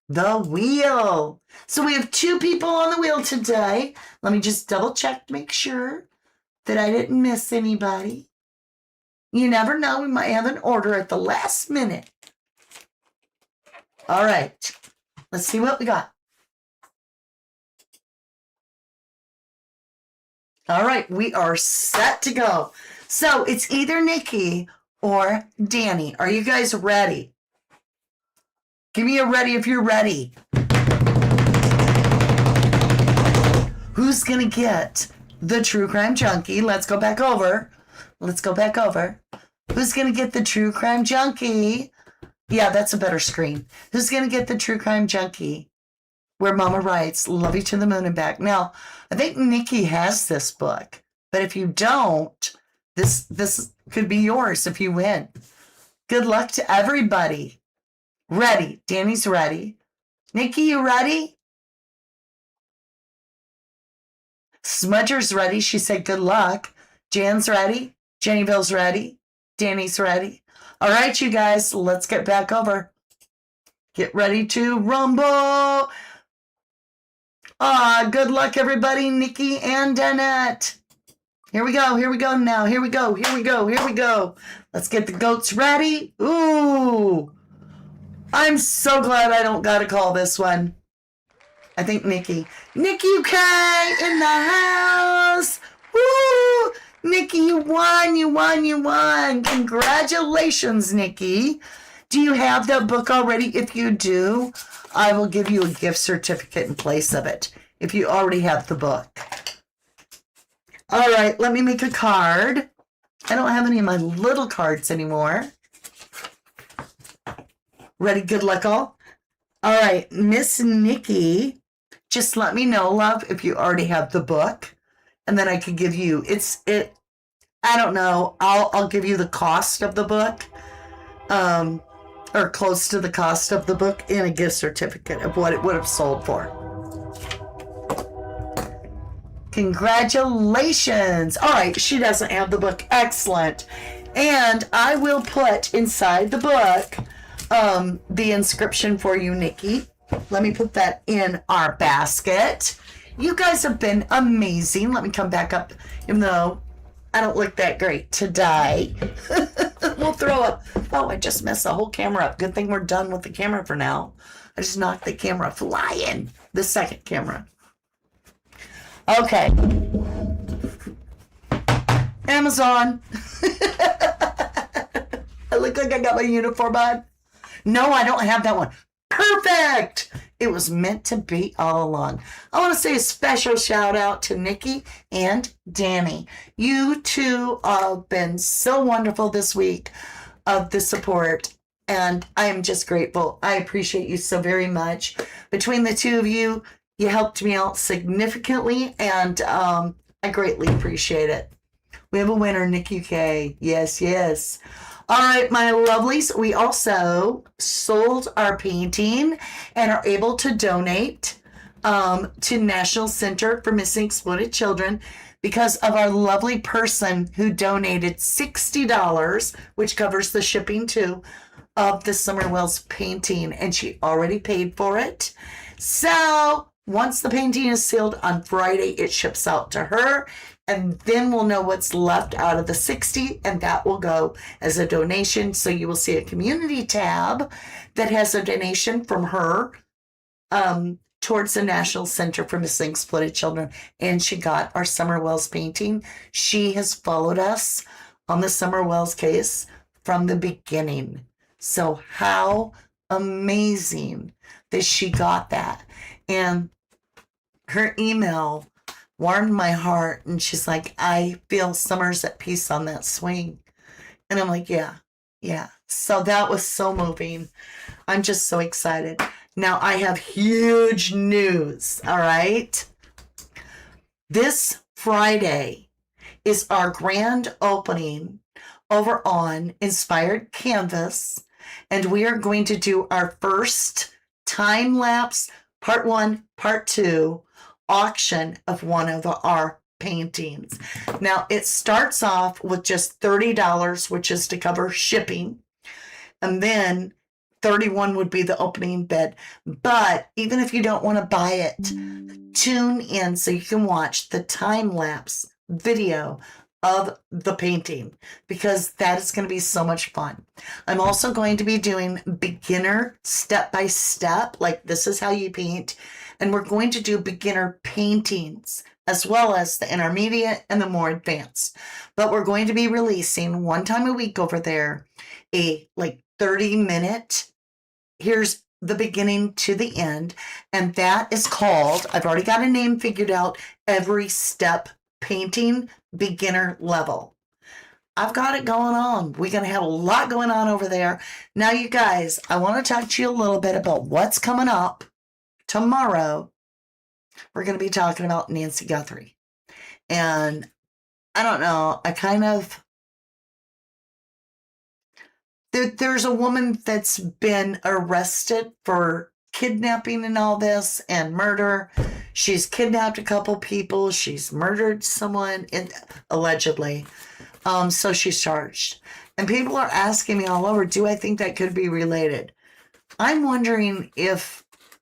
The wheel. So we have 2 people on the wheel today. Let me just double check to make sure that I didn't miss anybody. You never know. We might have an order at the last minute. All right. Let's see what we got. All right. We are set to go. So it's either Nikki or Danny. Are you guys ready? Give me a ready if you're ready. Who's going to get the True Crime Junkie? Let's go back over. Who's going to get the True Crime Junkie? Yeah, that's a better screen. Who's going to get the True Crime Junkie? Where Mama writes, love you to the moon and back. Now, I think Nikki has this book. But if you don't, this could be yours if you win. Good luck to everybody. Ready. Danny's ready. Nikki, you ready? Smudger's ready. She said good luck. Jan's ready. Jennyville's ready. Danny's ready. All right, you guys, let's get back over. Get ready to rumble. Good luck, everybody. Nikki and Danette. Here we go now. Here we go. Let's get the goats ready. Ooh. I'm so glad I don't got to call this one. I think Nikki. Nikki UK in the house. Woo! Nikki, you won. Congratulations, Nikki. Do you have that book already? If you do, I will give you a gift certificate in place of it. If you already have the book. All right, let me make a card. I don't have any of my little cards anymore. Ready? Good luck, all. All right, Miss Nikki, just let me know, love, if you already have the book, and then I can give you. I don't know. I'll give you the cost of the book, or close to the cost of the book, and a gift certificate of what it would have sold for. Congratulations. All right, she doesn't have the book. Excellent. And I will put inside the book the inscription for you, Nikki. Let me put that in our basket. You guys have been amazing. Let me come back up, even though I don't look that great today. We'll throw up. Oh, I just messed the whole camera up. Good thing we're done with the camera for now. I just knocked the camera flying. The second camera. Okay. Amazon. I look like I got my uniform on. No, I don't have that one. Perfect. It was meant to be all along. I want to say a special shout out to Nikki and Danny. You two have been so wonderful this week of the support, and I am just grateful. I appreciate you so very much. Between the two of you, you helped me out significantly, and I greatly appreciate it. We have a winner, Nikki UK. Yes, yes. All right, my lovelies, we also sold our painting and are able to donate to National Center for Missing Exploited Children because of our lovely person who donated $60, which covers the shipping too, of the Summer Wells painting, and she already paid for it. So once the painting is sealed on Friday, it ships out to her. And then we'll know what's left out of the 60, and that will go as a donation. So you will see a community tab that has a donation from her towards the National Center for Missing Exploited Children. And she got our Summer Wells painting. She has followed us on the Summer Wells case from the beginning. So how amazing that she got that. And her email warmed my heart, and she's like, I feel Summer's at peace on that swing. And I'm like, yeah. So that was so moving. I'm just so excited. Now I have huge news, all right? This Friday is our grand opening over on Inspired Canvas, and we are going to do our first time-lapse, part 1, part 2, auction of one of our paintings. Now, it starts off with just $30, which is to cover shipping. And then 31 would be the opening bid. But even if you don't want to buy it, tune in so you can watch the time-lapse video of the painting, because that is going to be so much fun. I'm also going to be doing beginner step-by-step, like this is how you paint, and we're going to do beginner paintings as well as the intermediate and the more advanced. But we're going to be releasing one time a week over there a like 30-minute, here's the beginning to the end, and that is called, I've already got a name figured out, Every Step Painting Beginner Level. I've got it going on. We're going to have a lot going on over there. Now, you guys, I want to talk to you a little bit about what's coming up tomorrow. We're going to be talking about Nancy Guthrie. And I don't know, there's a woman that's been arrested for kidnapping and all this and murder. She's kidnapped a couple people. She's murdered someone, allegedly. So she's charged. And people are asking me all over, do I think that could be related? I'm wondering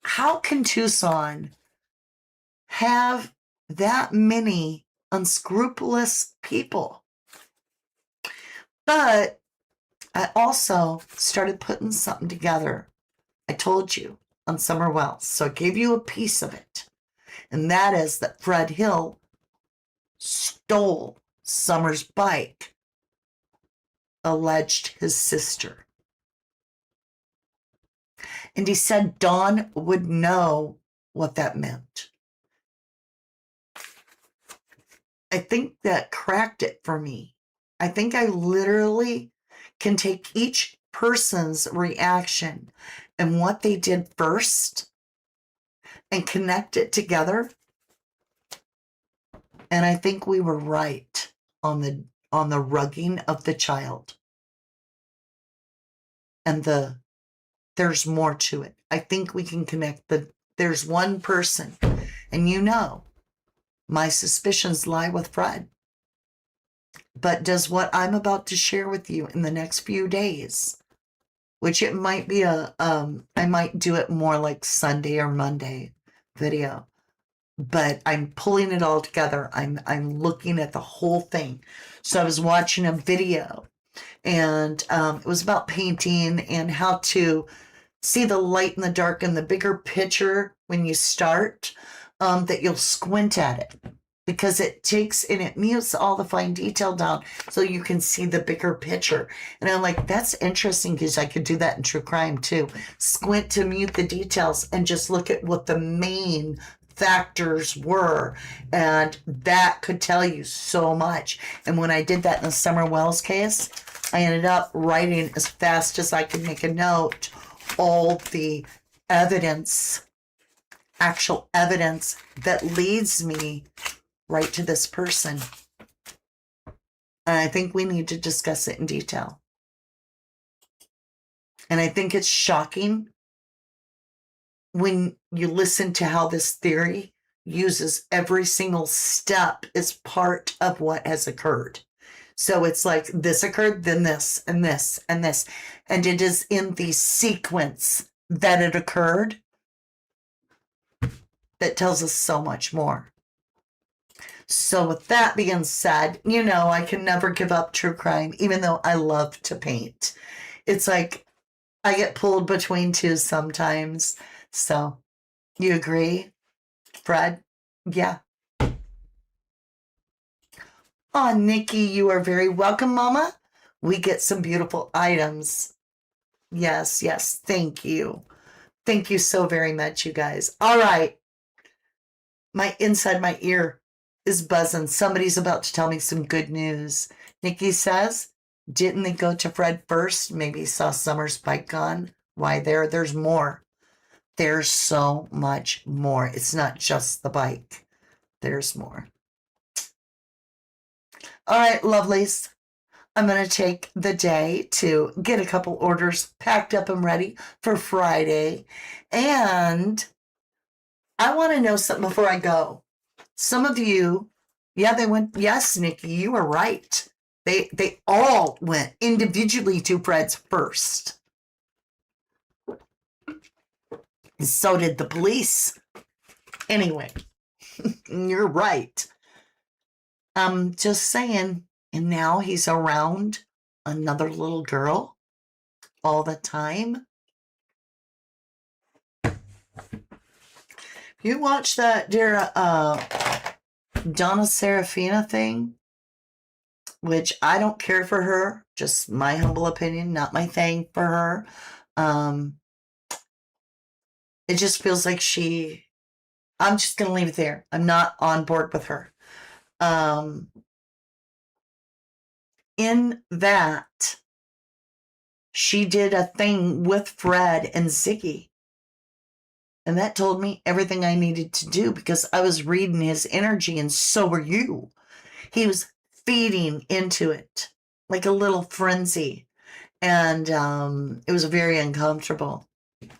how can Tucson have that many unscrupulous people? But I also started putting something together. I told you on Summer Wells. So I gave you a piece of it. And that is that Fred Hill stole Summer's bike, alleged his sister. And he said Dawn would know what that meant. I think that cracked it for me. I think I literally can take each person's reaction and what they did first and connect it together. And I think we were right on the rugging of the child. And there's more to it. I think we can connect there's one person, and my suspicions lie with Fred. But does what I'm about to share with you in the next few days, which it might be I might do it more like Sunday or Monday video, but I'm pulling it all together. I'm looking at the whole thing. So I was watching a video, and it was about painting and how to see the light in the dark and the bigger picture when you start, that you'll squint at it. Because it takes and it mutes all the fine detail down so you can see the bigger picture. And I'm like, that's interesting, because I could do that in true crime too. Squint to mute the details and just look at what the main factors were. And that could tell you so much. And when I did that in the Summer Wells case, I ended up writing as fast as I could make a note all the evidence, actual evidence that leads me right to this person. And I think we need to discuss it in detail. And I think it's shocking when you listen to how this theory uses every single step as part of what has occurred. So it's like this occurred, then this, and this, and this. And it is in the sequence that it occurred that tells us so much more. So with that being said, I can never give up true crime, even though I love to paint. It's like I get pulled between two sometimes. So you agree, Fred? Yeah. Oh, Nikki, you are very welcome, Mama. We get some beautiful items. Yes. Thank you. Thank you so very much, you guys. All right. Inside my ear is buzzing. Somebody's about to tell me some good news. Nikki says, didn't they go to Fred first? Maybe saw Summer's bike gone. Why there's more. There's so much more. It's not just the bike. There's more. All right, lovelies. I'm going to take the day to get a couple orders packed up and ready for Friday. And I want to know something before I go. Some of you Yeah, they went. Yes, Nikki, you were right. They all went individually to Fred's first. And so did the police. Anyway, you're right. I'm just saying. And now he's around another little girl all the time. You watch that dear Donna Serafina thing, which I don't care for her, just my humble opinion, not my thing for her. It just feels like I'm just going to leave it there. I'm not on board with her. In that, she did a thing with Fred and Ziggy. And that told me everything I needed to do because I was reading his energy, and so were you. He was feeding into it like a little frenzy. And it was very uncomfortable. It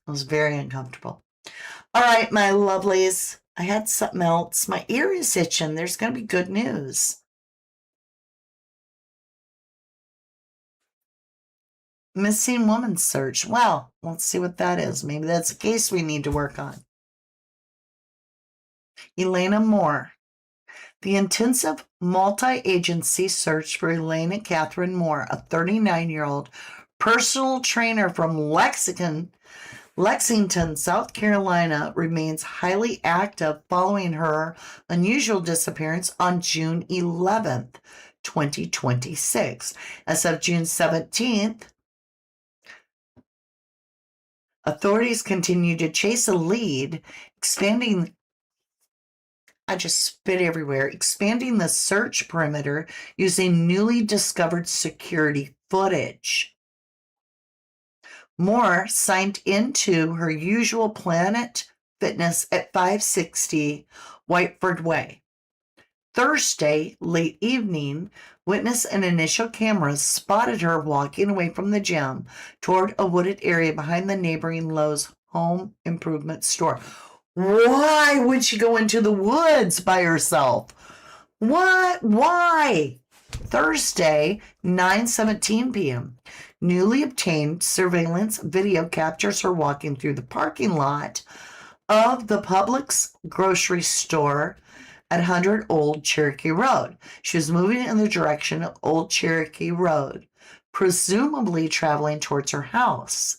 was very uncomfortable. All right, my lovelies. I had something else. My ear is itching. There's going to be good news. Missing woman search. Well, let's see what that is. Maybe that's a case we need to work on. Elena Moore. The intensive multi-agency search for Elena Catherine Moore, a 39-year-old personal trainer from Lexington, South Carolina, remains highly active following her unusual disappearance on June 11th, 2026. As of June 17th, authorities continue to chase a lead, expanding the search perimeter using newly discovered security footage. Moore signed into her usual Planet Fitness at 560 Whiteford Way. Thursday, late evening, witness and initial cameras spotted her walking away from the gym toward a wooded area behind the neighboring Lowe's home improvement store. Why would she go into the woods by herself? What? Why? Thursday, 9:17 p.m. Newly obtained surveillance video captures her walking through the parking lot of the Publix grocery store at 100 Old Cherokee Road. She was moving in the direction of Old Cherokee Road, presumably traveling towards her house.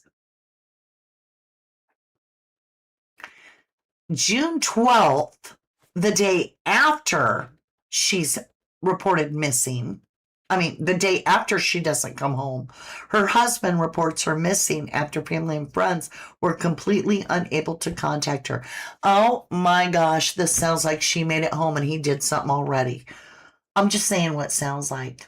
June 12th, the day after she's reported missing, the day after she doesn't come home, her husband reports her missing after family and friends were completely unable to contact her. Oh my gosh, this sounds like she made it home and he did something already. I'm just saying what it sounds like.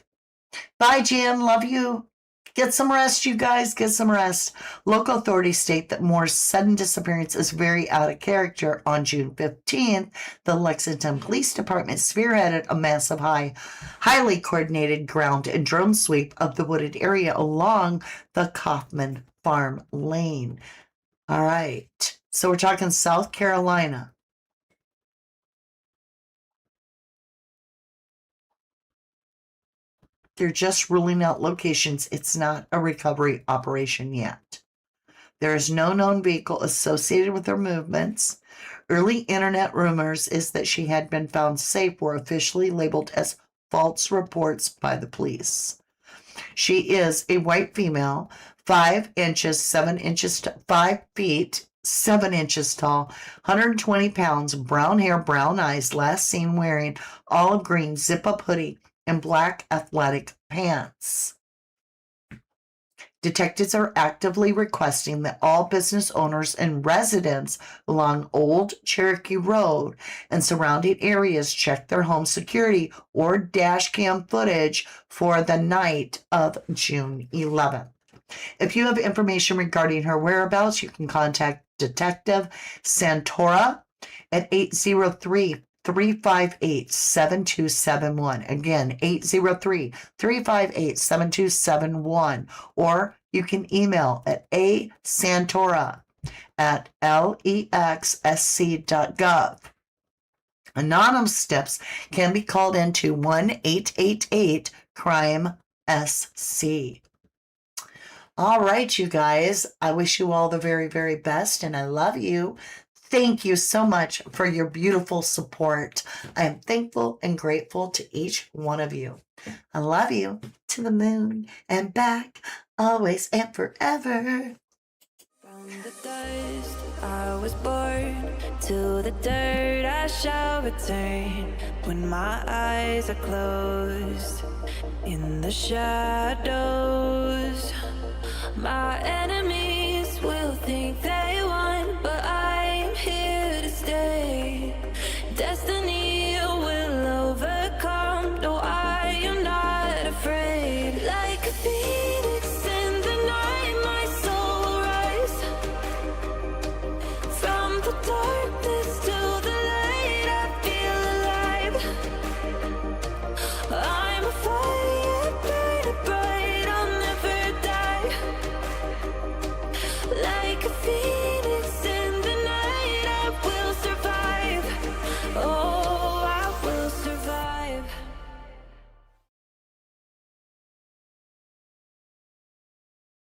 Bye, Jan. Love you. Get some rest, you guys. Get some rest. Local authorities state that Moore's sudden disappearance is very out of character. On June 15th, the Lexington Police Department spearheaded a massive, highly coordinated ground and drone sweep of the wooded area along the Kaufman Farm Lane. All right. So we're talking South Carolina. They're just ruling out locations. It's not a recovery operation yet. There is no known vehicle associated with her movements. Early internet rumors is that she had been found safe were officially labeled as false reports by the police. She is a white female, 5 inches, 7 inches, 5 feet, 7 inches tall, 120 pounds, brown hair, brown eyes, last seen wearing olive green zip-up hoodie and black athletic pants. Detectives are actively requesting that all business owners and residents along Old Cherokee Road and surrounding areas check their home security or dash cam footage for the night of June 11th. If you have information regarding her whereabouts, you can contact Detective Santora at 803-358-7271. Again, 803-358-7271. Or you can email at asantora@lexsc.gov. Anonymous tips can be called into 1-888-CRIME-SC. All right, you guys. I wish you all the very, very best, and I love you. Thank you so much for your beautiful support. I am thankful and grateful to each one of you. I love you to the moon and back, always and forever. From the dust I was born, to the dirt I shall return. When my eyes are closed, in the shadows, my enemies will think they won, but I am here to stay. Destiny will overcome, no, I am not afraid. Like a phoenix in the night, my soul will rise. From the darkness to the light, I feel alive. I'm a fire, burning bright, I'll never die. Like a phoenix